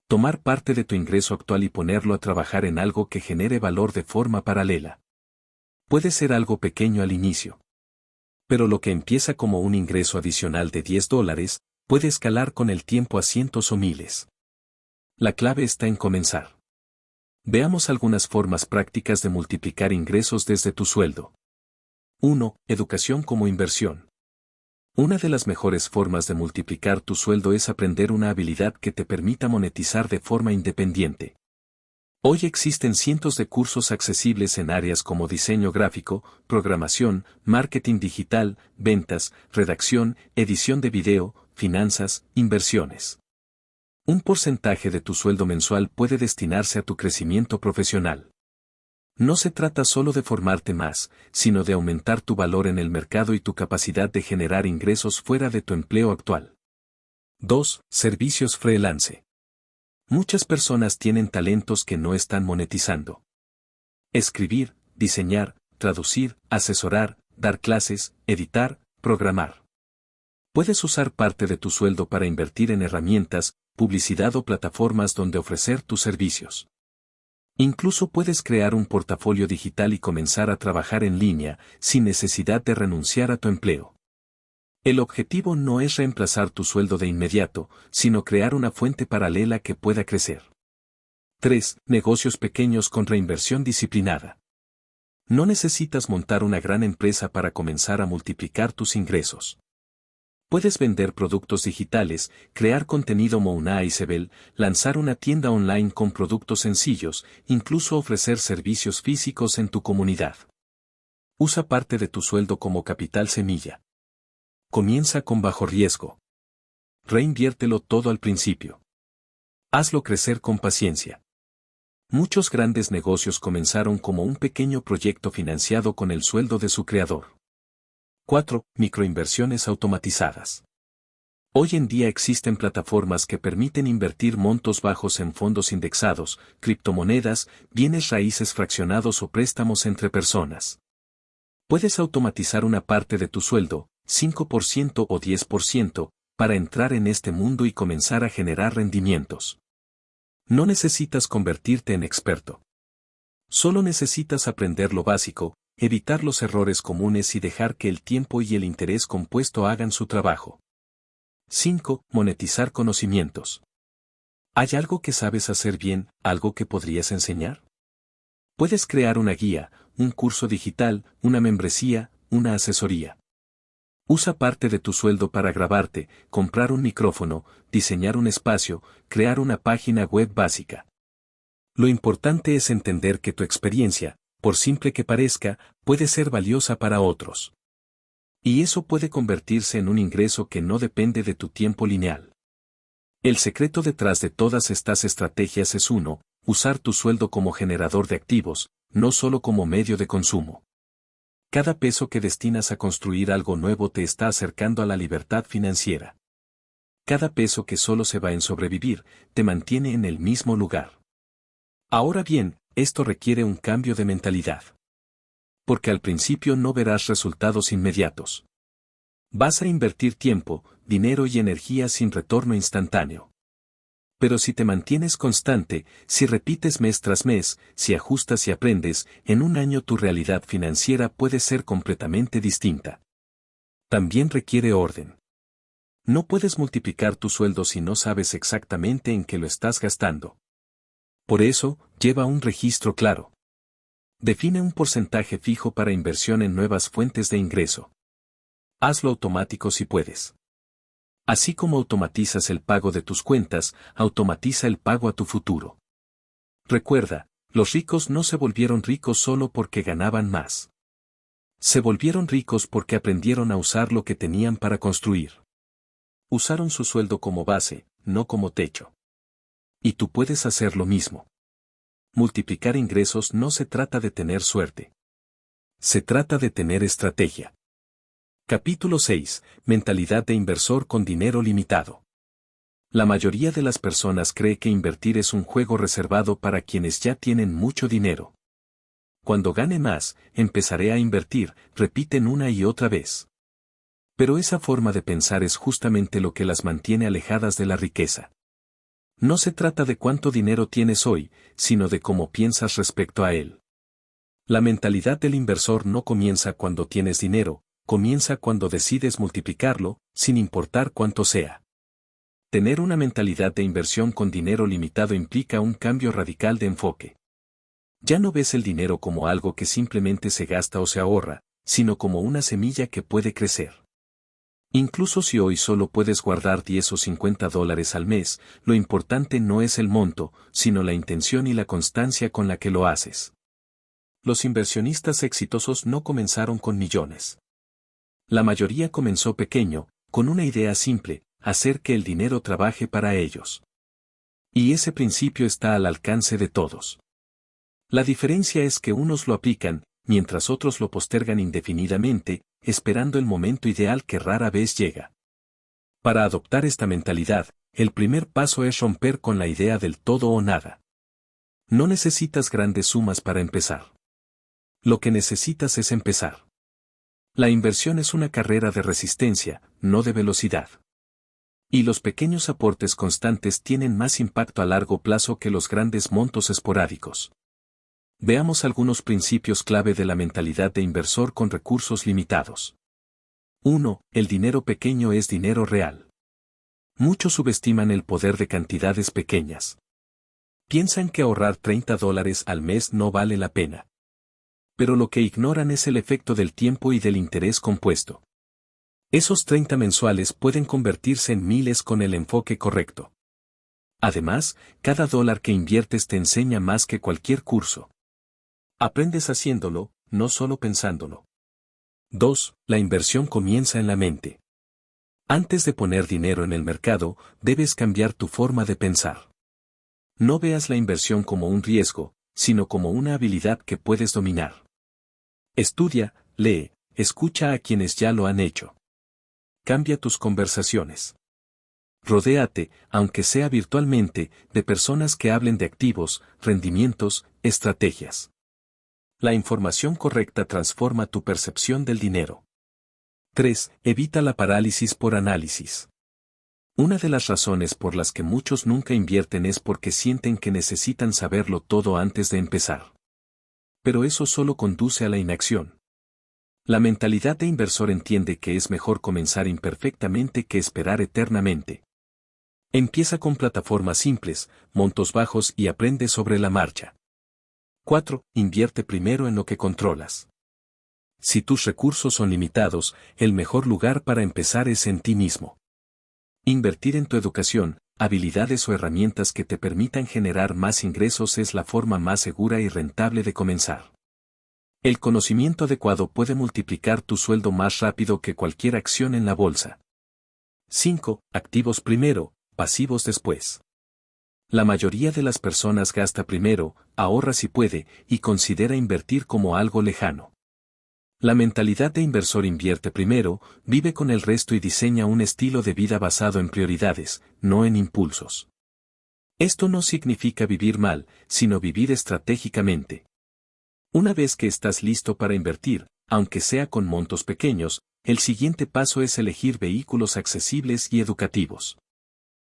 Tomar parte de tu ingreso actual y ponerlo a trabajar en algo que genere valor de forma paralela. Puede ser algo pequeño al inicio. Pero lo que empieza como un ingreso adicional de $10, puede escalar con el tiempo a cientos o miles. La clave está en comenzar. Veamos algunas formas prácticas de multiplicar ingresos desde tu sueldo. 1. Educación como inversión. Una de las mejores formas de multiplicar tu sueldo es aprender una habilidad que te permita monetizar de forma independiente. Hoy existen cientos de cursos accesibles en áreas como diseño gráfico, programación, marketing digital, ventas, redacción, edición de video, finanzas, inversiones. Un porcentaje de tu sueldo mensual puede destinarse a tu crecimiento profesional. No se trata solo de formarte más, sino de aumentar tu valor en el mercado y tu capacidad de generar ingresos fuera de tu empleo actual. 2. Servicios freelance. Muchas personas tienen talentos que no están monetizando. Escribir, diseñar, traducir, asesorar, dar clases, editar, programar. Puedes usar parte de tu sueldo para invertir en herramientas, publicidad o plataformas donde ofrecer tus servicios. Incluso puedes crear un portafolio digital y comenzar a trabajar en línea, sin necesidad de renunciar a tu empleo. El objetivo no es reemplazar tu sueldo de inmediato, sino crear una fuente paralela que pueda crecer. 3. Negocios pequeños con reinversión disciplinada. No necesitas montar una gran empresa para comenzar a multiplicar tus ingresos. Puedes vender productos digitales, crear contenido Mouna Isabel, lanzar una tienda online con productos sencillos, incluso ofrecer servicios físicos en tu comunidad. Usa parte de tu sueldo como capital semilla. Comienza con bajo riesgo. Reinviértelo todo al principio. Hazlo crecer con paciencia. Muchos grandes negocios comenzaron como un pequeño proyecto financiado con el sueldo de su creador. 4. Microinversiones automatizadas. Hoy en día existen plataformas que permiten invertir montos bajos en fondos indexados, criptomonedas, bienes raíces fraccionados o préstamos entre personas. Puedes automatizar una parte de tu sueldo, 5% o 10%, para entrar en este mundo y comenzar a generar rendimientos. No necesitas convertirte en experto. Solo necesitas aprender lo básico, evitar los errores comunes y dejar que el tiempo y el interés compuesto hagan su trabajo. 5. Monetizar conocimientos. ¿Hay algo que sabes hacer bien, algo que podrías enseñar? Puedes crear una guía, un curso digital, una membresía, una asesoría. Usa parte de tu sueldo para grabarte, comprar un micrófono, diseñar un espacio, crear una página web básica. Lo importante es entender que tu experiencia, por simple que parezca, puede ser valiosa para otros. Y eso puede convertirse en un ingreso que no depende de tu tiempo lineal. El secreto detrás de todas estas estrategias es usar tu sueldo como generador de activos, no solo como medio de consumo. Cada peso que destinas a construir algo nuevo te está acercando a la libertad financiera. Cada peso que solo se va en sobrevivir, te mantiene en el mismo lugar. Ahora bien, esto requiere un cambio de mentalidad. Porque al principio no verás resultados inmediatos. Vas a invertir tiempo, dinero y energía sin retorno instantáneo. Pero si te mantienes constante, si repites mes tras mes, si ajustas y aprendes, en un año tu realidad financiera puede ser completamente distinta. También requiere orden. No puedes multiplicar tu sueldo si no sabes exactamente en qué lo estás gastando. Por eso, lleva un registro claro. Define un porcentaje fijo para inversión en nuevas fuentes de ingreso. Hazlo automático si puedes. Así como automatizas el pago de tus cuentas, automatiza el pago a tu futuro. Recuerda, los ricos no se volvieron ricos solo porque ganaban más. Se volvieron ricos porque aprendieron a usar lo que tenían para construir. Usaron su sueldo como base, no como techo. Y tú puedes hacer lo mismo. Multiplicar ingresos no se trata de tener suerte. Se trata de tener estrategia. Capítulo 6. Mentalidad de inversor con dinero limitado. La mayoría de las personas cree que invertir es un juego reservado para quienes ya tienen mucho dinero. Cuando gane más, empezaré a invertir, repiten una y otra vez. Pero esa forma de pensar es justamente lo que las mantiene alejadas de la riqueza. No se trata de cuánto dinero tienes hoy, sino de cómo piensas respecto a él. La mentalidad del inversor no comienza cuando tienes dinero, comienza cuando decides multiplicarlo, sin importar cuánto sea. Tener una mentalidad de inversión con dinero limitado implica un cambio radical de enfoque. Ya no ves el dinero como algo que simplemente se gasta o se ahorra, sino como una semilla que puede crecer. Incluso si hoy solo puedes guardar 10 o $50 al mes, lo importante no es el monto, sino la intención y la constancia con la que lo haces. Los inversionistas exitosos no comenzaron con millones. La mayoría comenzó pequeño, con una idea simple, hacer que el dinero trabaje para ellos. Y ese principio está al alcance de todos. La diferencia es que unos lo aplican, mientras otros lo postergan indefinidamente, esperando el momento ideal que rara vez llega. Para adoptar esta mentalidad, el primer paso es romper con la idea del todo o nada. No necesitas grandes sumas para empezar. Lo que necesitas es empezar. La inversión es una carrera de resistencia, no de velocidad. Y los pequeños aportes constantes tienen más impacto a largo plazo que los grandes montos esporádicos. Veamos algunos principios clave de la mentalidad de inversor con recursos limitados. 1. El dinero pequeño es dinero real. Muchos subestiman el poder de cantidades pequeñas. Piensan que ahorrar $30 al mes no vale la pena. Pero lo que ignoran es el efecto del tiempo y del interés compuesto. Esos 30 mensuales pueden convertirse en miles con el enfoque correcto. Además, cada dólar que inviertes te enseña más que cualquier curso. Aprendes haciéndolo, no solo pensándolo. 2. La inversión comienza en la mente. Antes de poner dinero en el mercado, debes cambiar tu forma de pensar. No veas la inversión como un riesgo, sino como una habilidad que puedes dominar. Estudia, lee, escucha a quienes ya lo han hecho. Cambia tus conversaciones. Rodéate, aunque sea virtualmente, de personas que hablen de activos, rendimientos, estrategias. La información correcta transforma tu percepción del dinero. 3. Evita la parálisis por análisis. Una de las razones por las que muchos nunca invierten es porque sienten que necesitan saberlo todo antes de empezar. Pero eso solo conduce a la inacción. La mentalidad de inversor entiende que es mejor comenzar imperfectamente que esperar eternamente. Empieza con plataformas simples, montos bajos y aprende sobre la marcha. 4. Invierte primero en lo que controlas. Si tus recursos son limitados, el mejor lugar para empezar es en ti mismo. Invertir en tu educación, habilidades o herramientas que te permitan generar más ingresos es la forma más segura y rentable de comenzar. El conocimiento adecuado puede multiplicar tu sueldo más rápido que cualquier acción en la bolsa. 5. Activos primero, pasivos después. La mayoría de las personas gasta primero, ahorra si puede, y considera invertir como algo lejano. La mentalidad de inversor invierte primero, vive con el resto y diseña un estilo de vida basado en prioridades, no en impulsos. Esto no significa vivir mal, sino vivir estratégicamente. Una vez que estás listo para invertir, aunque sea con montos pequeños, el siguiente paso es elegir vehículos accesibles y educativos.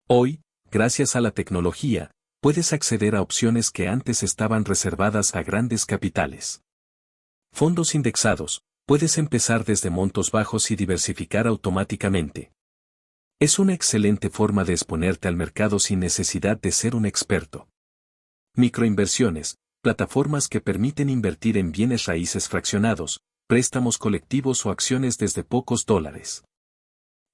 Hoy, gracias a la tecnología, puedes acceder a opciones que antes estaban reservadas a grandes capitales. Fondos indexados, puedes empezar desde montos bajos y diversificar automáticamente. Es una excelente forma de exponerte al mercado sin necesidad de ser un experto. Microinversiones, plataformas que permiten invertir en bienes raíces fraccionados, préstamos colectivos o acciones desde pocos dólares.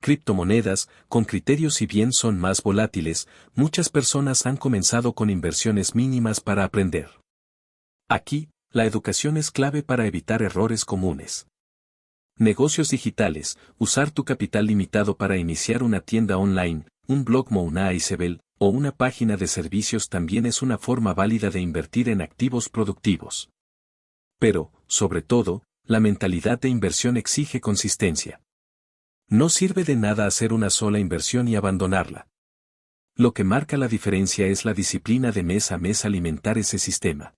Criptomonedas, con criterios si bien son más volátiles, muchas personas han comenzado con inversiones mínimas para aprender. Aquí, la educación es clave para evitar errores comunes. Negocios digitales, usar tu capital limitado para iniciar una tienda online, un blog Monaisebel, o una página de servicios también es una forma válida de invertir en activos productivos. Pero, sobre todo, la mentalidad de inversión exige consistencia. No sirve de nada hacer una sola inversión y abandonarla. Lo que marca la diferencia es la disciplina de mes a mes alimentar ese sistema.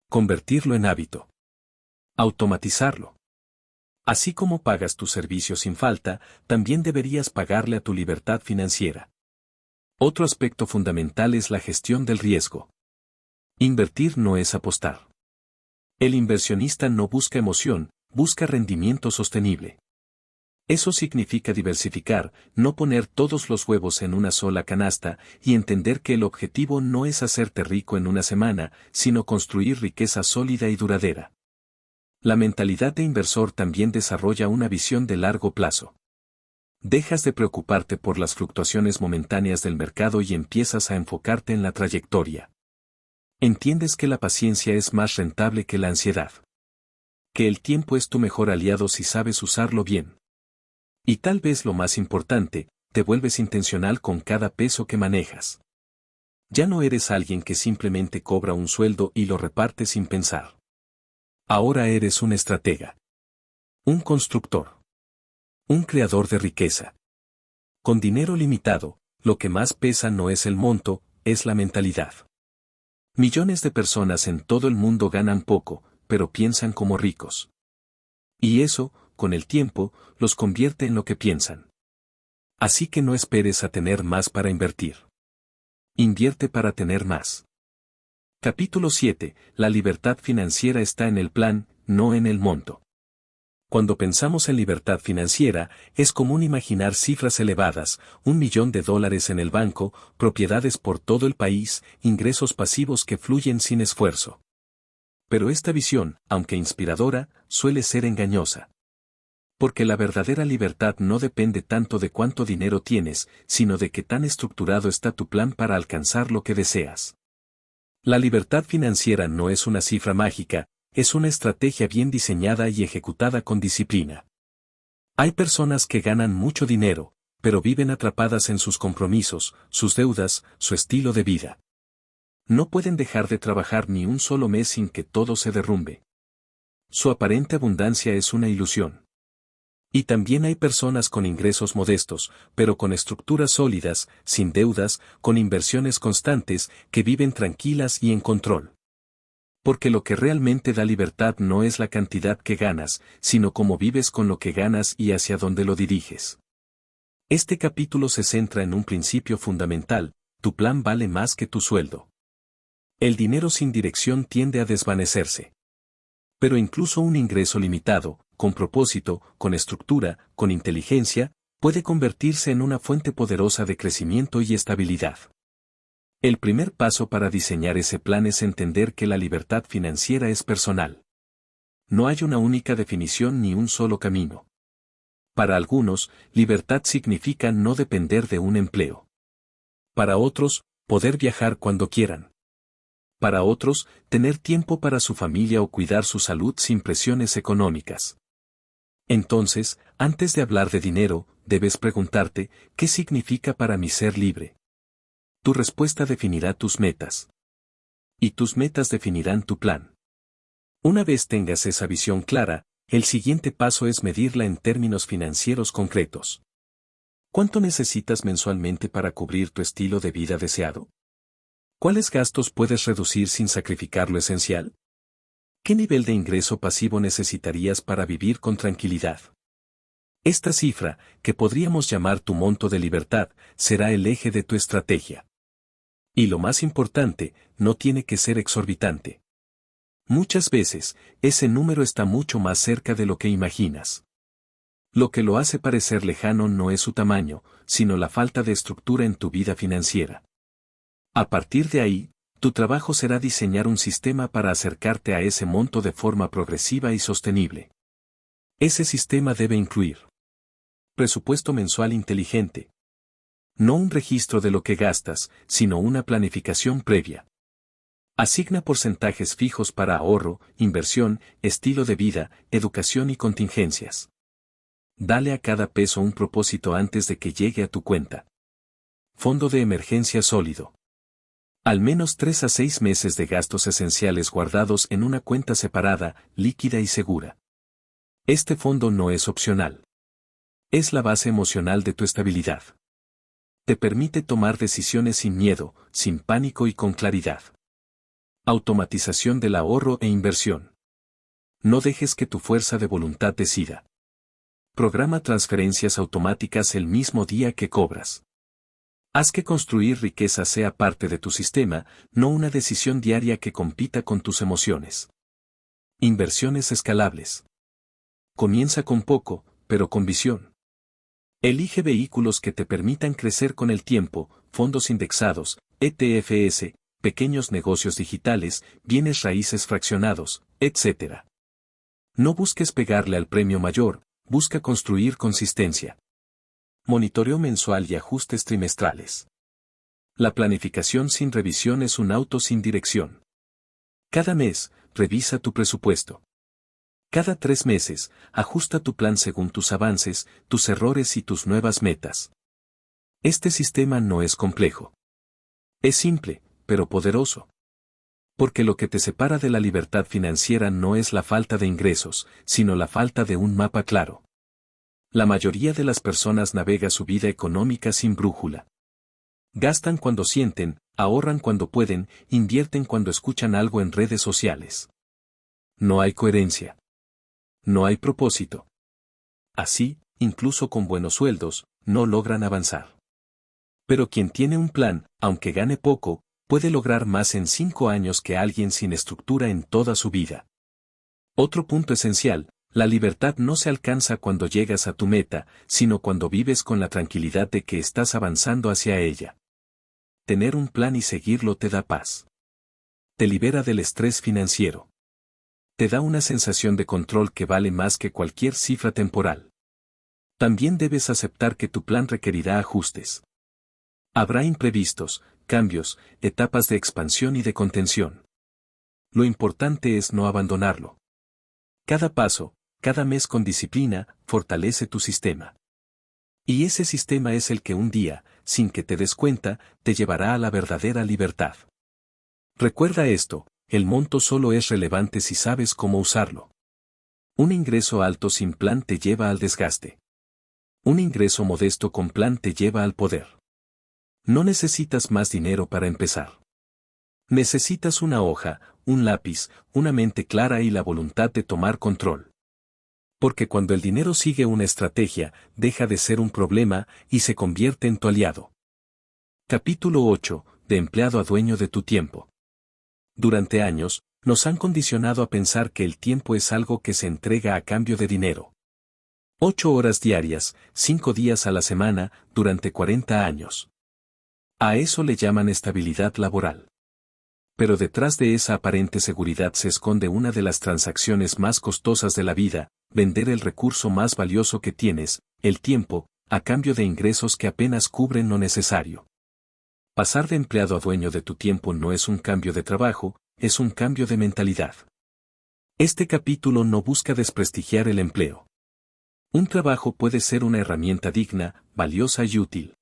Convertirlo en hábito. Automatizarlo. Así como pagas tus servicios sin falta, también deberías pagarle a tu libertad financiera. Otro aspecto fundamental es la gestión del riesgo. Invertir no es apostar. El inversionista no busca emoción, busca rendimiento sostenible. Eso significa diversificar, no poner todos los huevos en una sola canasta y entender que el objetivo no es hacerte rico en una semana, sino construir riqueza sólida y duradera. La mentalidad de inversor también desarrolla una visión de largo plazo. Dejas de preocuparte por las fluctuaciones momentáneas del mercado y empiezas a enfocarte en la trayectoria. Entiendes que la paciencia es más rentable que la ansiedad. Que el tiempo es tu mejor aliado si sabes usarlo bien. Y tal vez lo más importante, te vuelves intencional con cada peso que manejas. Ya no eres alguien que simplemente cobra un sueldo y lo reparte sin pensar. Ahora eres un estratega. Un constructor. Un creador de riqueza. Con dinero limitado, lo que más pesa no es el monto, es la mentalidad. Millones de personas en todo el mundo ganan poco, pero piensan como ricos. Y eso, con el tiempo, los convierte en lo que piensan. Así que no esperes a tener más para invertir. Invierte para tener más. Capítulo 7. La libertad financiera está en el plan, no en el monto. Cuando pensamos en libertad financiera, es común imaginar cifras elevadas, $1 millón en el banco, propiedades por todo el país, ingresos pasivos que fluyen sin esfuerzo. Pero esta visión, aunque inspiradora, suele ser engañosa. Porque la verdadera libertad no depende tanto de cuánto dinero tienes, sino de qué tan estructurado está tu plan para alcanzar lo que deseas. La libertad financiera no es una cifra mágica, es una estrategia bien diseñada y ejecutada con disciplina. Hay personas que ganan mucho dinero, pero viven atrapadas en sus compromisos, sus deudas, su estilo de vida. No pueden dejar de trabajar ni un solo mes sin que todo se derrumbe. Su aparente abundancia es una ilusión. Y también hay personas con ingresos modestos, pero con estructuras sólidas, sin deudas, con inversiones constantes, que viven tranquilas y en control. Porque lo que realmente da libertad no es la cantidad que ganas, sino cómo vives con lo que ganas y hacia dónde lo diriges. Este capítulo se centra en un principio fundamental: tu plan vale más que tu sueldo. El dinero sin dirección tiende a desvanecerse. Pero incluso un ingreso limitado, con propósito, con estructura, con inteligencia, puede convertirse en una fuente poderosa de crecimiento y estabilidad. El primer paso para diseñar ese plan es entender que la libertad financiera es personal. No hay una única definición ni un solo camino. Para algunos, libertad significa no depender de un empleo. Para otros, poder viajar cuando quieran. Para otros, tener tiempo para su familia o cuidar su salud sin presiones económicas. Entonces, antes de hablar de dinero, debes preguntarte, ¿qué significa para mí ser libre? Tu respuesta definirá tus metas. Y tus metas definirán tu plan. Una vez tengas esa visión clara, el siguiente paso es medirla en términos financieros concretos. ¿Cuánto necesitas mensualmente para cubrir tu estilo de vida deseado? ¿Cuáles gastos puedes reducir sin sacrificar lo esencial? ¿Qué nivel de ingreso pasivo necesitarías para vivir con tranquilidad? Esta cifra, que podríamos llamar tu monto de libertad, será el eje de tu estrategia. Y lo más importante, no tiene que ser exorbitante. Muchas veces, ese número está mucho más cerca de lo que imaginas. Lo que lo hace parecer lejano no es su tamaño, sino la falta de estructura en tu vida financiera. A partir de ahí, tu trabajo será diseñar un sistema para acercarte a ese monto de forma progresiva y sostenible. Ese sistema debe incluir presupuesto mensual inteligente. No un registro de lo que gastas, sino una planificación previa. Asigna porcentajes fijos para ahorro, inversión, estilo de vida, educación y contingencias. Dale a cada peso un propósito antes de que llegue a tu cuenta. Fondo de emergencia sólido. Al menos 3 a 6 meses de gastos esenciales guardados en una cuenta separada, líquida y segura. Este fondo no es opcional. Es la base emocional de tu estabilidad. Te permite tomar decisiones sin miedo, sin pánico y con claridad. Automatización del ahorro e inversión. No dejes que tu fuerza de voluntad decida. Programa transferencias automáticas el mismo día que cobras. Haz que construir riqueza sea parte de tu sistema, no una decisión diaria que compita con tus emociones. Inversiones escalables. Comienza con poco, pero con visión. Elige vehículos que te permitan crecer con el tiempo, fondos indexados, ETFs, pequeños negocios digitales, bienes raíces fraccionados, etc. No busques pegarle al premio mayor, busca construir consistencia. Monitoreo mensual y ajustes trimestrales. La planificación sin revisión es un auto sin dirección. Cada mes, revisa tu presupuesto. Cada 3 meses, ajusta tu plan según tus avances, tus errores y tus nuevas metas. Este sistema no es complejo. Es simple, pero poderoso. Porque lo que te separa de la libertad financiera no es la falta de ingresos, sino la falta de un mapa claro. La mayoría de las personas navega su vida económica sin brújula. Gastan cuando sienten, ahorran cuando pueden, invierten cuando escuchan algo en redes sociales. No hay coherencia. No hay propósito. Así, incluso con buenos sueldos, no logran avanzar. Pero quien tiene un plan, aunque gane poco, puede lograr más en 5 años que alguien sin estructura en toda su vida. Otro punto esencial, la libertad no se alcanza cuando llegas a tu meta, sino cuando vives con la tranquilidad de que estás avanzando hacia ella. Tener un plan y seguirlo te da paz. Te libera del estrés financiero. Te da una sensación de control que vale más que cualquier cifra temporal. También debes aceptar que tu plan requerirá ajustes. Habrá imprevistos, cambios, etapas de expansión y de contención. Lo importante es no abandonarlo. Cada paso, cada mes con disciplina, fortalece tu sistema. Y ese sistema es el que un día, sin que te des cuenta, te llevará a la verdadera libertad. Recuerda esto. El monto solo es relevante si sabes cómo usarlo. Un ingreso alto sin plan te lleva al desgaste. Un ingreso modesto con plan te lleva al poder. No necesitas más dinero para empezar. Necesitas una hoja, un lápiz, una mente clara y la voluntad de tomar control. Porque cuando el dinero sigue una estrategia, deja de ser un problema y se convierte en tu aliado. Capítulo 8. De empleado a dueño de tu tiempo. Durante años, nos han condicionado a pensar que el tiempo es algo que se entrega a cambio de dinero. 8 horas diarias, 5 días a la semana, durante 40 años. A eso le llaman estabilidad laboral. Pero detrás de esa aparente seguridad se esconde una de las transacciones más costosas de la vida: vender el recurso más valioso que tienes, el tiempo, a cambio de ingresos que apenas cubren lo necesario. Pasar de empleado a dueño de tu tiempo no es un cambio de trabajo, es un cambio de mentalidad. Este capítulo no busca desprestigiar el empleo. Un trabajo puede ser una herramienta digna, valiosa y útil.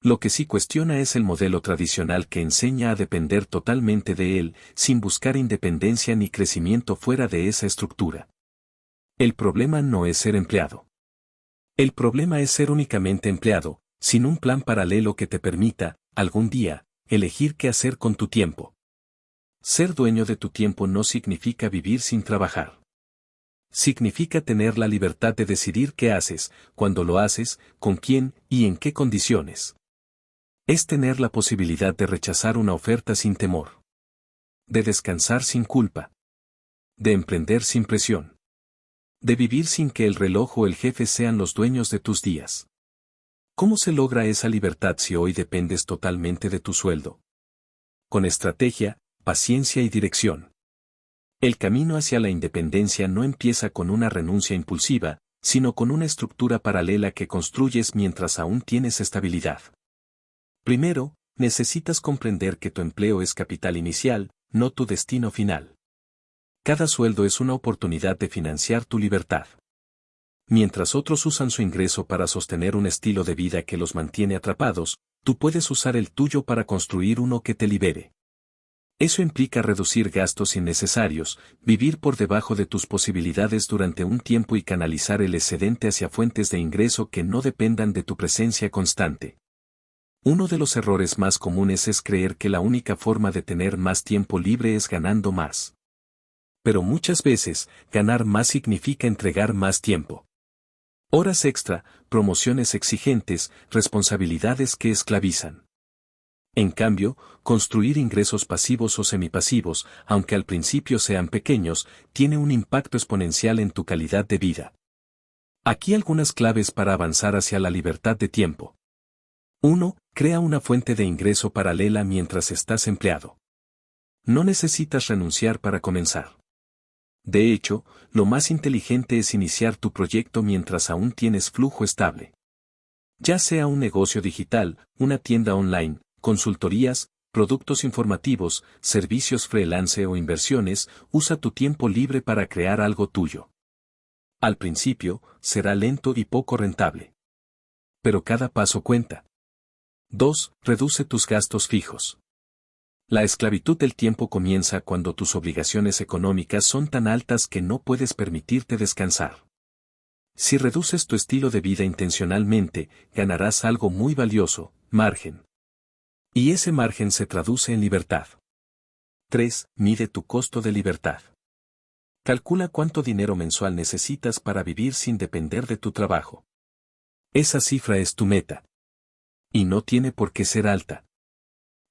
Lo que sí cuestiona es el modelo tradicional que enseña a depender totalmente de él, sin buscar independencia ni crecimiento fuera de esa estructura. El problema no es ser empleado. El problema es ser únicamente empleado, sin un plan paralelo que te permita, algún día, elegir qué hacer con tu tiempo. Ser dueño de tu tiempo no significa vivir sin trabajar. Significa tener la libertad de decidir qué haces, cuándo lo haces, con quién y en qué condiciones. Es tener la posibilidad de rechazar una oferta sin temor. De descansar sin culpa. De emprender sin presión. De vivir sin que el reloj o el jefe sean los dueños de tus días. ¿Cómo se logra esa libertad si hoy dependes totalmente de tu sueldo? Con estrategia, paciencia y dirección. El camino hacia la independencia no empieza con una renuncia impulsiva, sino con una estructura paralela que construyes mientras aún tienes estabilidad. Primero, necesitas comprender que tu empleo es capital inicial, no tu destino final. Cada sueldo es una oportunidad de financiar tu libertad. Mientras otros usan su ingreso para sostener un estilo de vida que los mantiene atrapados, tú puedes usar el tuyo para construir uno que te libere. Eso implica reducir gastos innecesarios, vivir por debajo de tus posibilidades durante un tiempo y canalizar el excedente hacia fuentes de ingreso que no dependan de tu presencia constante. Uno de los errores más comunes es creer que la única forma de tener más tiempo libre es ganando más. Pero muchas veces, ganar más significa entregar más tiempo. Horas extra, promociones exigentes, responsabilidades que esclavizan. En cambio, construir ingresos pasivos o semipasivos, aunque al principio sean pequeños, tiene un impacto exponencial en tu calidad de vida. Aquí algunas claves para avanzar hacia la libertad de tiempo. 1. Crea una fuente de ingreso paralela mientras estás empleado. No necesitas renunciar para comenzar. De hecho, lo más inteligente es iniciar tu proyecto mientras aún tienes flujo estable. Ya sea un negocio digital, una tienda online, consultorías, productos informativos, servicios freelance o inversiones, usa tu tiempo libre para crear algo tuyo. Al principio, será lento y poco rentable. Pero cada paso cuenta. 2. Reduce tus gastos fijos. La esclavitud del tiempo comienza cuando tus obligaciones económicas son tan altas que no puedes permitirte descansar. Si reduces tu estilo de vida intencionalmente, ganarás algo muy valioso: margen. Y ese margen se traduce en libertad. 3. Mide tu costo de libertad. Calcula cuánto dinero mensual necesitas para vivir sin depender de tu trabajo. Esa cifra es tu meta. Y no tiene por qué ser alta.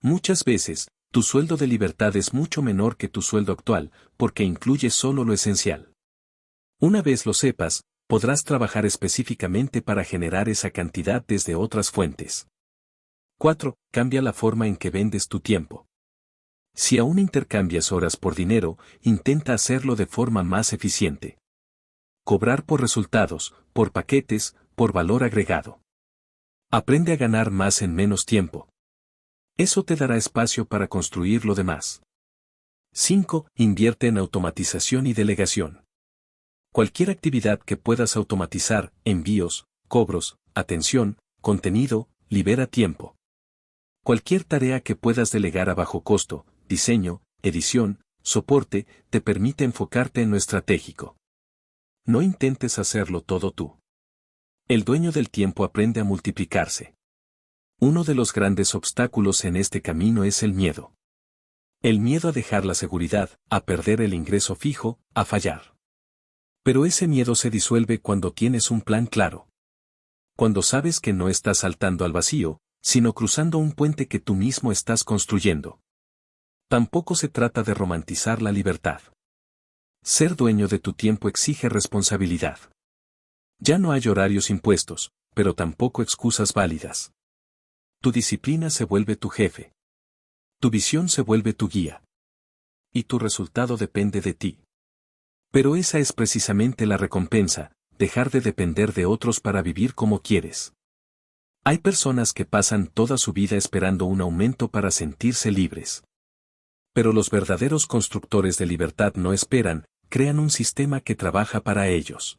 Muchas veces, tu sueldo de libertad es mucho menor que tu sueldo actual, porque incluye solo lo esencial. Una vez lo sepas, podrás trabajar específicamente para generar esa cantidad desde otras fuentes. 4. Cambia la forma en que vendes tu tiempo. Si aún intercambias horas por dinero, intenta hacerlo de forma más eficiente. Cobrar por resultados, por paquetes, por valor agregado. Aprende a ganar más en menos tiempo. Eso te dará espacio para construir lo demás. 5. Invierte en automatización y delegación. Cualquier actividad que puedas automatizar: envíos, cobros, atención, contenido, libera tiempo. Cualquier tarea que puedas delegar a bajo costo, diseño, edición, soporte, te permite enfocarte en lo estratégico. No intentes hacerlo todo tú. El dueño del tiempo aprende a multiplicarse. Uno de los grandes obstáculos en este camino es el miedo. El miedo a dejar la seguridad, a perder el ingreso fijo, a fallar. Pero ese miedo se disuelve cuando tienes un plan claro. Cuando sabes que no estás saltando al vacío, sino cruzando un puente que tú mismo estás construyendo. Tampoco se trata de romantizar la libertad. Ser dueño de tu tiempo exige responsabilidad. Ya no hay horarios impuestos, pero tampoco excusas válidas. Tu disciplina se vuelve tu jefe. Tu visión se vuelve tu guía. Y tu resultado depende de ti. Pero esa es precisamente la recompensa, dejar de depender de otros para vivir como quieres. Hay personas que pasan toda su vida esperando un aumento para sentirse libres. Pero los verdaderos constructores de libertad no esperan, crean un sistema que trabaja para ellos.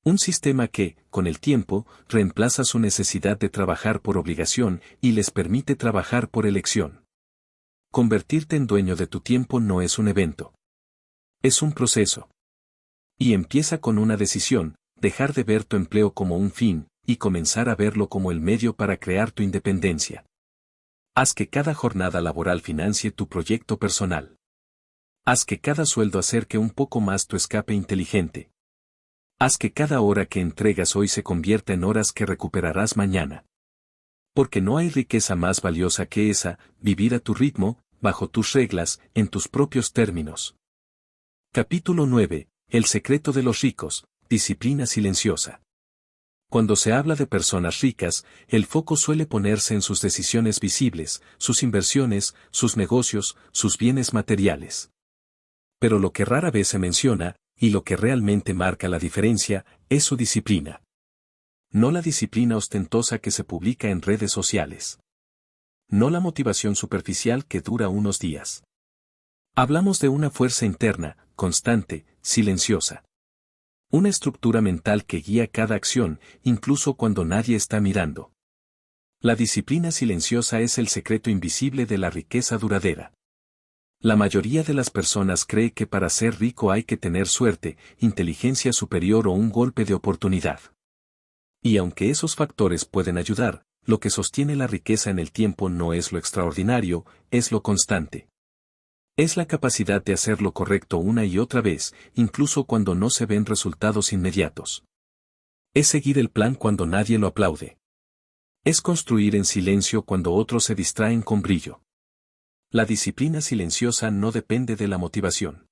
Un sistema que, con el tiempo, reemplaza su necesidad de trabajar por obligación y les permite trabajar por elección. Convertirte en dueño de tu tiempo no es un evento. Es un proceso. Y empieza con una decisión, dejar de ver tu empleo como un fin, y comenzar a verlo como el medio para crear tu independencia. Haz que cada jornada laboral financie tu proyecto personal. Haz que cada sueldo acerque un poco más tu escape inteligente. Haz que cada hora que entregas hoy se convierta en horas que recuperarás mañana. Porque no hay riqueza más valiosa que esa, vivir a tu ritmo, bajo tus reglas, en tus propios términos. Capítulo 9. El secreto de los ricos, disciplina silenciosa. Cuando se habla de personas ricas, el foco suele ponerse en sus decisiones visibles, sus inversiones, sus negocios, sus bienes materiales. Pero lo que rara vez se menciona, y lo que realmente marca la diferencia, es su disciplina. No la disciplina ostentosa que se publica en redes sociales. No la motivación superficial que dura unos días. Hablamos de una fuerza interna, constante, silenciosa. Una estructura mental que guía cada acción, incluso cuando nadie está mirando. La disciplina silenciosa es el secreto invisible de la riqueza duradera. La mayoría de las personas cree que para ser rico hay que tener suerte, inteligencia superior o un golpe de oportunidad. Y aunque esos factores pueden ayudar, lo que sostiene la riqueza en el tiempo no es lo extraordinario, es lo constante. Es la capacidad de hacer lo correcto una y otra vez, incluso cuando no se ven resultados inmediatos. Es seguir el plan cuando nadie lo aplaude. Es construir en silencio cuando otros se distraen con brillo. La disciplina silenciosa no depende de la motivación.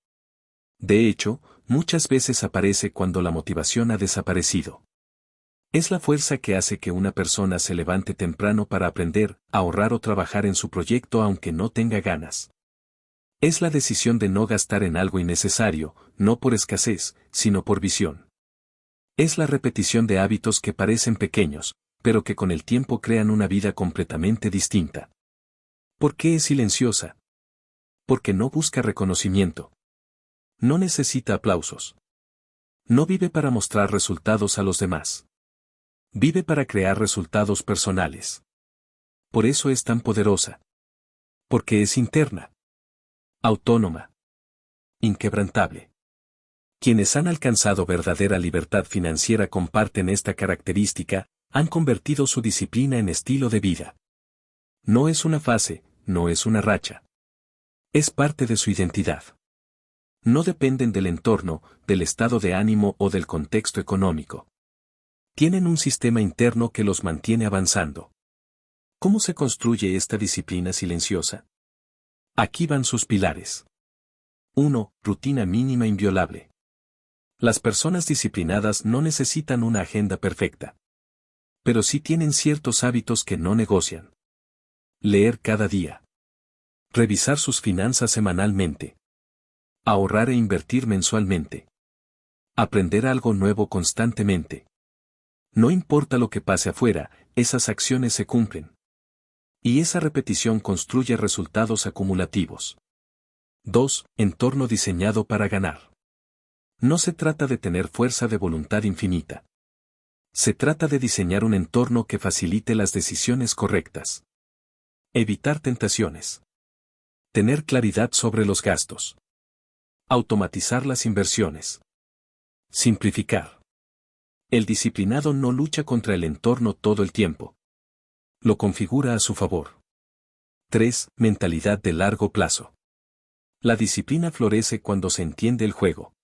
De hecho, muchas veces aparece cuando la motivación ha desaparecido. Es la fuerza que hace que una persona se levante temprano para aprender, ahorrar o trabajar en su proyecto aunque no tenga ganas. Es la decisión de no gastar en algo innecesario, no por escasez, sino por visión. Es la repetición de hábitos que parecen pequeños, pero que con el tiempo crean una vida completamente distinta. ¿Por qué es silenciosa? Porque no busca reconocimiento. No necesita aplausos. No vive para mostrar resultados a los demás. Vive para crear resultados personales. Por eso es tan poderosa. Porque es interna. Autónoma. Inquebrantable. Quienes han alcanzado verdadera libertad financiera comparten esta característica, han convertido su disciplina en estilo de vida. No es una fase, no es una racha. Es parte de su identidad. No dependen del entorno, del estado de ánimo o del contexto económico. Tienen un sistema interno que los mantiene avanzando. ¿Cómo se construye esta disciplina silenciosa? Aquí van sus pilares. 1. Rutina mínima inviolable. Las personas disciplinadas no necesitan una agenda perfecta. Pero sí tienen ciertos hábitos que no negocian. Leer cada día. Revisar sus finanzas semanalmente. Ahorrar e invertir mensualmente. Aprender algo nuevo constantemente. No importa lo que pase afuera, esas acciones se cumplen. Y esa repetición construye resultados acumulativos. 2. Entorno diseñado para ganar. No se trata de tener fuerza de voluntad infinita. Se trata de diseñar un entorno que facilite las decisiones correctas. Evitar tentaciones. Tener claridad sobre los gastos. Automatizar las inversiones. Simplificar. El disciplinado no lucha contra el entorno todo el tiempo. Lo configura a su favor. 3. Mentalidad de largo plazo. La disciplina florece cuando se entiende el juego.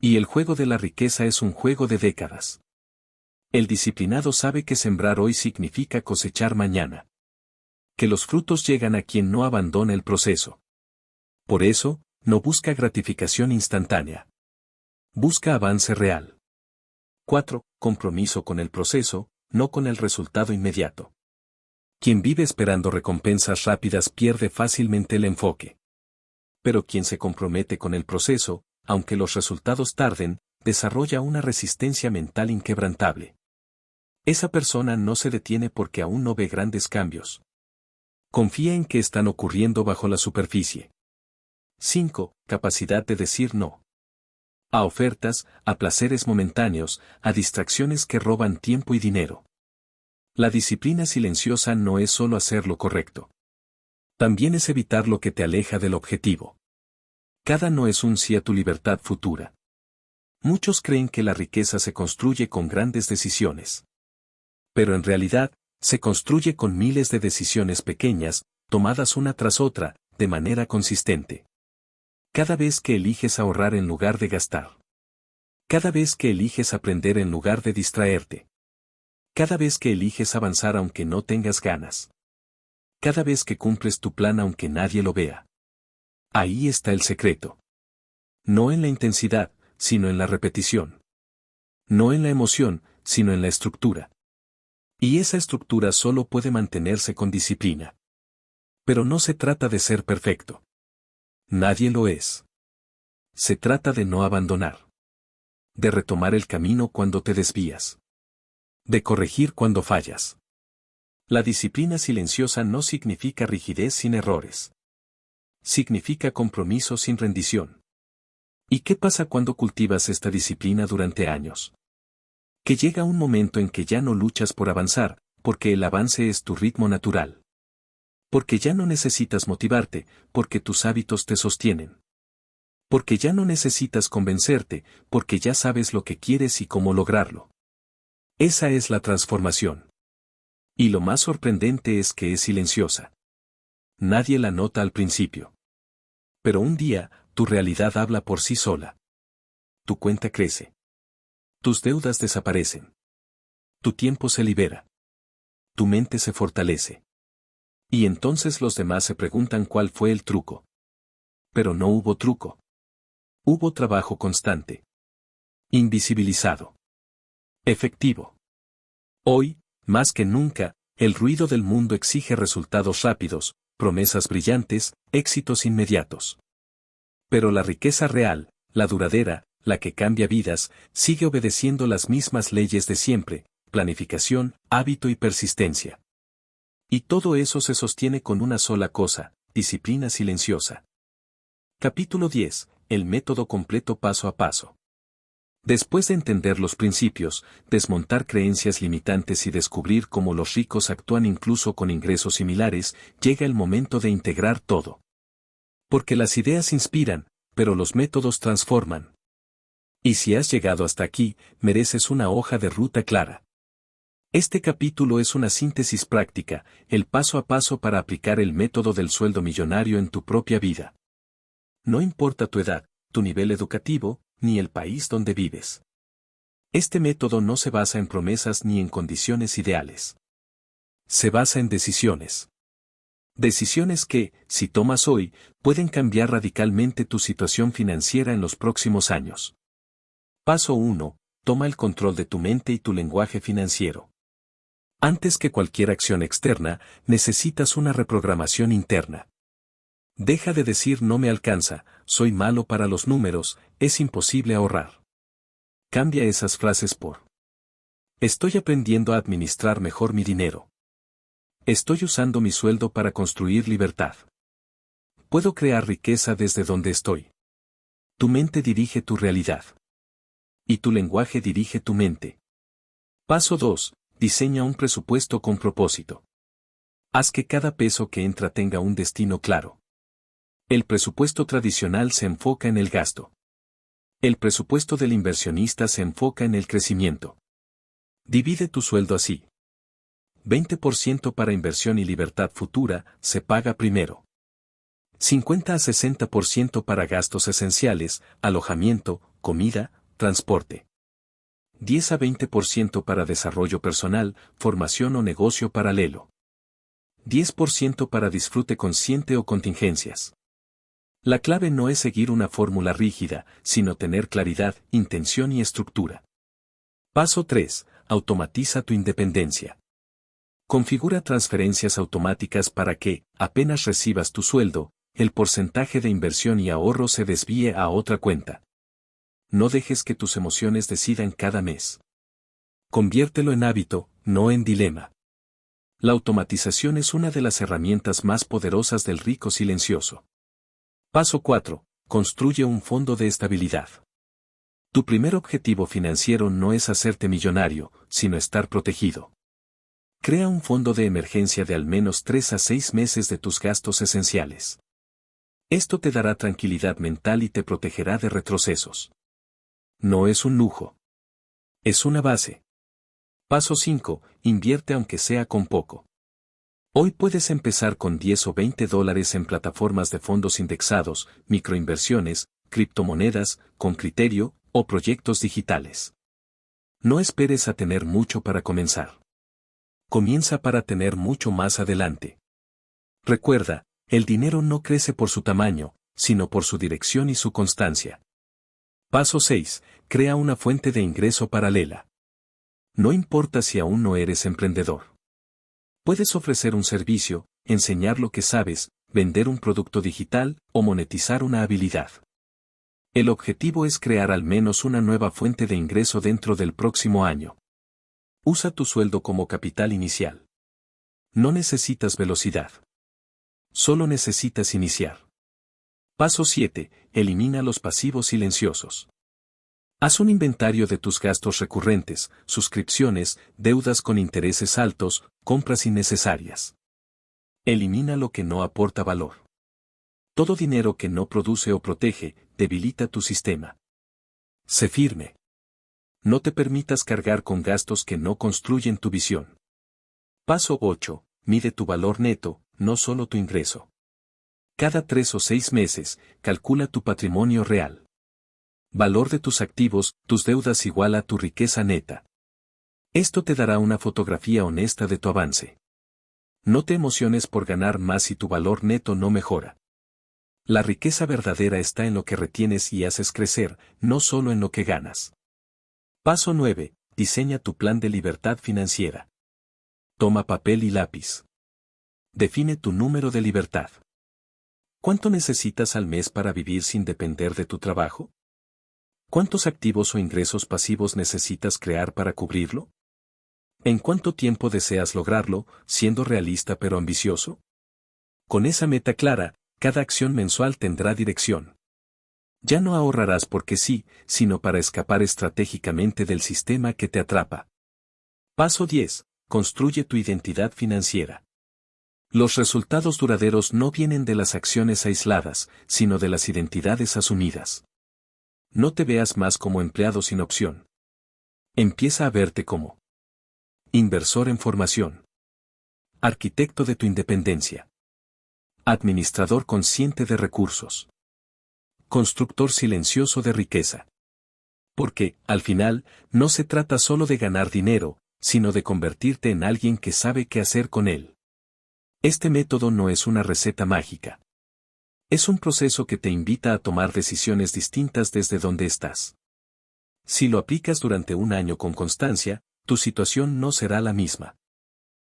Y el juego de la riqueza es un juego de décadas. El disciplinado sabe que sembrar hoy significa cosechar mañana. Que los frutos llegan a quien no abandona el proceso. Por eso, no busca gratificación instantánea. Busca avance real. 4. Compromiso con el proceso, no con el resultado inmediato. Quien vive esperando recompensas rápidas pierde fácilmente el enfoque. Pero quien se compromete con el proceso, aunque los resultados tarden, desarrolla una resistencia mental inquebrantable. Esa persona no se detiene porque aún no ve grandes cambios. Confía en que están ocurriendo bajo la superficie. 5. Capacidad de decir no. A ofertas, a placeres momentáneos, a distracciones que roban tiempo y dinero. La disciplina silenciosa no es solo hacer lo correcto. También es evitar lo que te aleja del objetivo. Cada no es un sí a tu libertad futura. Muchos creen que la riqueza se construye con grandes decisiones. Pero en realidad, se construye con miles de decisiones pequeñas, tomadas una tras otra, de manera consistente. Cada vez que eliges ahorrar en lugar de gastar. Cada vez que eliges aprender en lugar de distraerte. Cada vez que eliges avanzar aunque no tengas ganas. Cada vez que cumples tu plan aunque nadie lo vea. Ahí está el secreto. No en la intensidad, sino en la repetición. No en la emoción, sino en la estructura. Y esa estructura solo puede mantenerse con disciplina. Pero no se trata de ser perfecto. Nadie lo es. Se trata de no abandonar. De retomar el camino cuando te desvías. De corregir cuando fallas. La disciplina silenciosa no significa rigidez sin errores. Significa compromiso sin rendición. ¿Y qué pasa cuando cultivas esta disciplina durante años? Que llega un momento en que ya no luchas por avanzar, porque el avance es tu ritmo natural. Porque ya no necesitas motivarte, porque tus hábitos te sostienen. Porque ya no necesitas convencerte, porque ya sabes lo que quieres y cómo lograrlo. Esa es la transformación. Y lo más sorprendente es que es silenciosa. Nadie la nota al principio. Pero un día, tu realidad habla por sí sola. Tu cuenta crece. Tus deudas desaparecen. Tu tiempo se libera. Tu mente se fortalece. Y entonces los demás se preguntan cuál fue el truco. Pero no hubo truco. Hubo trabajo constante. Invisibilizado. Efectivo. Hoy, más que nunca, el ruido del mundo exige resultados rápidos, promesas brillantes, éxitos inmediatos. Pero la riqueza real, la duradera, la que cambia vidas, sigue obedeciendo las mismas leyes de siempre: planificación, hábito y persistencia. Y todo eso se sostiene con una sola cosa: disciplina silenciosa. Capítulo 10. El método completo paso a paso. Después de entender los principios, desmontar creencias limitantes y descubrir cómo los ricos actúan incluso con ingresos similares, llega el momento de integrar todo. Porque las ideas inspiran, pero los métodos transforman. Y si has llegado hasta aquí, mereces una hoja de ruta clara. Este capítulo es una síntesis práctica, el paso a paso para aplicar el método del sueldo millonario en tu propia vida. No importa tu edad, tu nivel educativo, ni el país donde vives. Este método no se basa en promesas ni en condiciones ideales. Se basa en decisiones. Decisiones que, si tomas hoy, pueden cambiar radicalmente tu situación financiera en los próximos años. Paso 1. Toma el control de tu mente y tu lenguaje financiero. Antes que cualquier acción externa, necesitas una reprogramación interna. Deja de decir no me alcanza, soy malo para los números, es imposible ahorrar. Cambia esas frases por: estoy aprendiendo a administrar mejor mi dinero. Estoy usando mi sueldo para construir libertad. Puedo crear riqueza desde donde estoy. Tu mente dirige tu realidad. Y tu lenguaje dirige tu mente. Paso 2. Diseña un presupuesto con propósito. Haz que cada peso que entra tenga un destino claro. El presupuesto tradicional se enfoca en el gasto. El presupuesto del inversionista se enfoca en el crecimiento. Divide tu sueldo así: 20% para inversión y libertad futura, se paga primero. 50 a 60% para gastos esenciales, alojamiento, comida, transporte. 10 a 20% para desarrollo personal, formación o negocio paralelo. 10% para disfrute consciente o contingencias. La clave no es seguir una fórmula rígida, sino tener claridad, intención y estructura. Paso 3. Automatiza tu independencia. Configura transferencias automáticas para que, apenas recibas tu sueldo, el porcentaje de inversión y ahorro se desvíe a otra cuenta. No dejes que tus emociones decidan cada mes. Conviértelo en hábito, no en dilema. La automatización es una de las herramientas más poderosas del rico silencioso. Paso 4. Construye un fondo de estabilidad. Tu primer objetivo financiero no es hacerte millonario, sino estar protegido. Crea un fondo de emergencia de al menos 3 a 6 meses de tus gastos esenciales. Esto te dará tranquilidad mental y te protegerá de retrocesos. No es un lujo. Es una base. Paso 5. Invierte aunque sea con poco. Hoy puedes empezar con 10 o $20 en plataformas de fondos indexados, microinversiones, criptomonedas, con criterio, o proyectos digitales. No esperes a tener mucho para comenzar. Comienza para tener mucho más adelante. Recuerda, el dinero no crece por su tamaño, sino por su dirección y su constancia. Paso 6. Crea una fuente de ingreso paralela. No importa si aún no eres emprendedor. Puedes ofrecer un servicio, enseñar lo que sabes, vender un producto digital o monetizar una habilidad. El objetivo es crear al menos una nueva fuente de ingreso dentro del próximo año. Usa tu sueldo como capital inicial. No necesitas velocidad. Solo necesitas iniciar. Paso 7. Elimina los pasivos silenciosos. Haz un inventario de tus gastos recurrentes, suscripciones, deudas con intereses altos, compras innecesarias. Elimina lo que no aporta valor. Todo dinero que no produce o protege, debilita tu sistema. Sé firme. No te permitas cargar con gastos que no construyen tu visión. Paso 8. Mide tu valor neto, no solo tu ingreso. Cada 3 o 6 meses, calcula tu patrimonio real. Valor de tus activos, tus deudas igual a tu riqueza neta. Esto te dará una fotografía honesta de tu avance. No te emociones por ganar más si tu valor neto no mejora. La riqueza verdadera está en lo que retienes y haces crecer, no solo en lo que ganas. Paso 9. Diseña tu plan de libertad financiera. Toma papel y lápiz. Define tu número de libertad. ¿Cuánto necesitas al mes para vivir sin depender de tu trabajo? ¿Cuántos activos o ingresos pasivos necesitas crear para cubrirlo? ¿En cuánto tiempo deseas lograrlo, siendo realista pero ambicioso? Con esa meta clara, cada acción mensual tendrá dirección. Ya no ahorrarás porque sí, sino para escapar estratégicamente del sistema que te atrapa. Paso 10. Construye tu identidad financiera. Los resultados duraderos no vienen de las acciones aisladas, sino de las identidades asumidas. No te veas más como empleado sin opción. Empieza a verte como inversor en formación. Arquitecto de tu independencia. Administrador consciente de recursos. Constructor silencioso de riqueza. Porque, al final, no se trata solo de ganar dinero, sino de convertirte en alguien que sabe qué hacer con él. Este método no es una receta mágica. Es un proceso que te invita a tomar decisiones distintas desde donde estás. Si lo aplicas durante un año con constancia, tu situación no será la misma.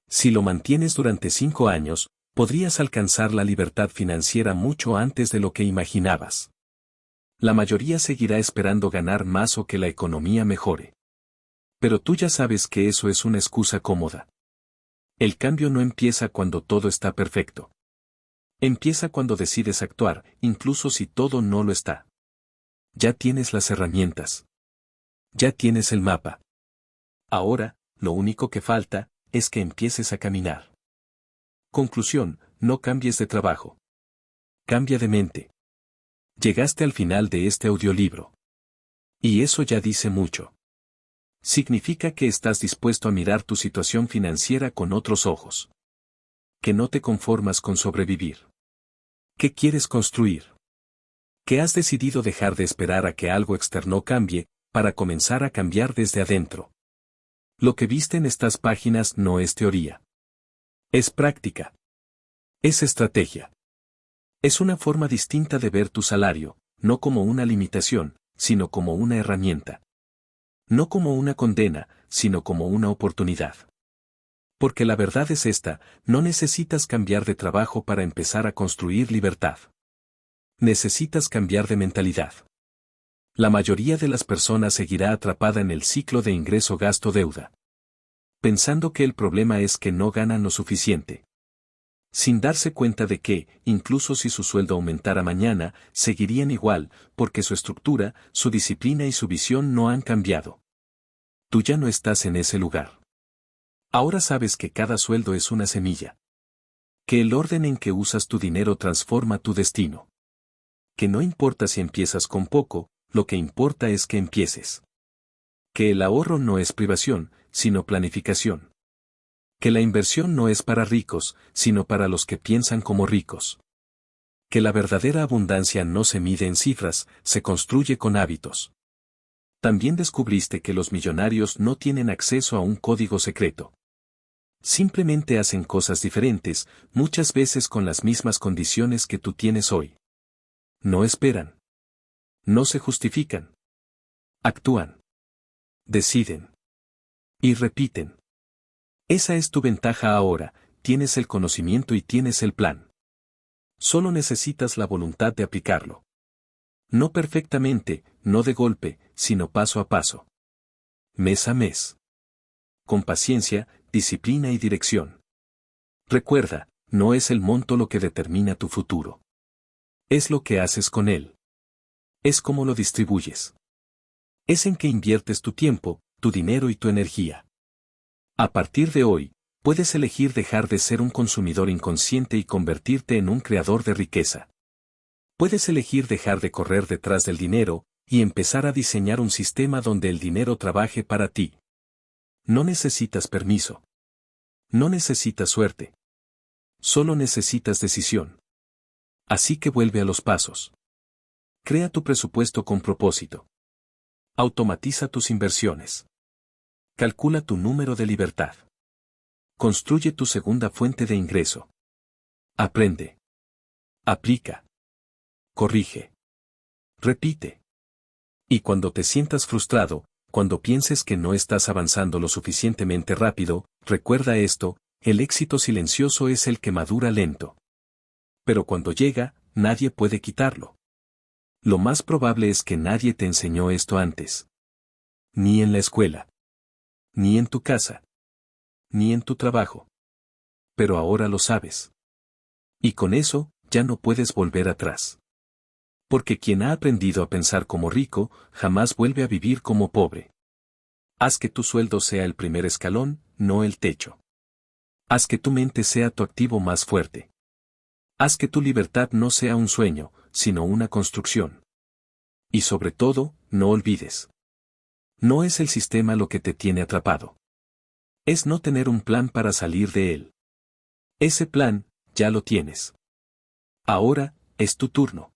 Si lo mantienes durante 5 años, podrías alcanzar la libertad financiera mucho antes de lo que imaginabas. La mayoría seguirá esperando ganar más o que la economía mejore. Pero tú ya sabes que eso es una excusa cómoda. El cambio no empieza cuando todo está perfecto. Empieza cuando decides actuar, incluso si todo no lo está. Ya tienes las herramientas. Ya tienes el mapa. Ahora, lo único que falta, es que empieces a caminar. Conclusión, no cambies de trabajo. Cambia de mente. Llegaste al final de este audiolibro. Y eso ya dice mucho. Significa que estás dispuesto a mirar tu situación financiera con otros ojos. Que no te conformas con sobrevivir. ¿Qué quieres construir? Que has decidido dejar de esperar a que algo externo cambie, para comenzar a cambiar desde adentro. Lo que viste en estas páginas no es teoría. Es práctica. Es estrategia. Es una forma distinta de ver tu salario, no como una limitación, sino como una herramienta. No como una condena, sino como una oportunidad. Porque la verdad es esta, no necesitas cambiar de trabajo para empezar a construir libertad. Necesitas cambiar de mentalidad. La mayoría de las personas seguirá atrapada en el ciclo de ingreso-gasto-deuda, pensando que el problema es que no ganan lo suficiente, sin darse cuenta de que, incluso si su sueldo aumentara mañana, seguirían igual, porque su estructura, su disciplina y su visión no han cambiado. Tú ya no estás en ese lugar. Ahora sabes que cada sueldo es una semilla. Que el orden en que usas tu dinero transforma tu destino. Que no importa si empiezas con poco, lo que importa es que empieces. Que el ahorro no es privación, sino planificación. Que la inversión no es para ricos, sino para los que piensan como ricos. Que la verdadera abundancia no se mide en cifras, se construye con hábitos. También descubriste que los millonarios no tienen acceso a un código secreto. Simplemente hacen cosas diferentes, muchas veces con las mismas condiciones que tú tienes hoy. No esperan. No se justifican. Actúan. Deciden. Y repiten. Esa es tu ventaja ahora, tienes el conocimiento y tienes el plan. Solo necesitas la voluntad de aplicarlo. No perfectamente, no de golpe, sino paso a paso. Mes a mes. Con paciencia, disciplina y dirección. Recuerda, no es el monto lo que determina tu futuro. Es lo que haces con él. Es cómo lo distribuyes. Es en que inviertes tu tiempo, tu dinero y tu energía. A partir de hoy, puedes elegir dejar de ser un consumidor inconsciente y convertirte en un creador de riqueza. Puedes elegir dejar de correr detrás del dinero y empezar a diseñar un sistema donde el dinero trabaje para ti. No necesitas permiso. No necesitas suerte. Solo necesitas decisión. Así que vuelve a los pasos. Crea tu presupuesto con propósito. Automatiza tus inversiones. Calcula tu número de libertad. Construye tu segunda fuente de ingreso. Aprende. Aplica. Corrige. Repite. Y cuando te sientas frustrado, cuando pienses que no estás avanzando lo suficientemente rápido, recuerda esto, el éxito silencioso es el que madura lento. Pero cuando llega, nadie puede quitarlo. Lo más probable es que nadie te enseñó esto antes. Ni en la escuela. Ni en tu casa. Ni en tu trabajo. Pero ahora lo sabes. Y con eso, ya no puedes volver atrás. Porque quien ha aprendido a pensar como rico, jamás vuelve a vivir como pobre. Haz que tu sueldo sea el primer escalón, no el techo. Haz que tu mente sea tu activo más fuerte. Haz que tu libertad no sea un sueño, sino una construcción. Y sobre todo, no olvides. No es el sistema lo que te tiene atrapado. Es no tener un plan para salir de él. Ese plan, ya lo tienes. Ahora, es tu turno.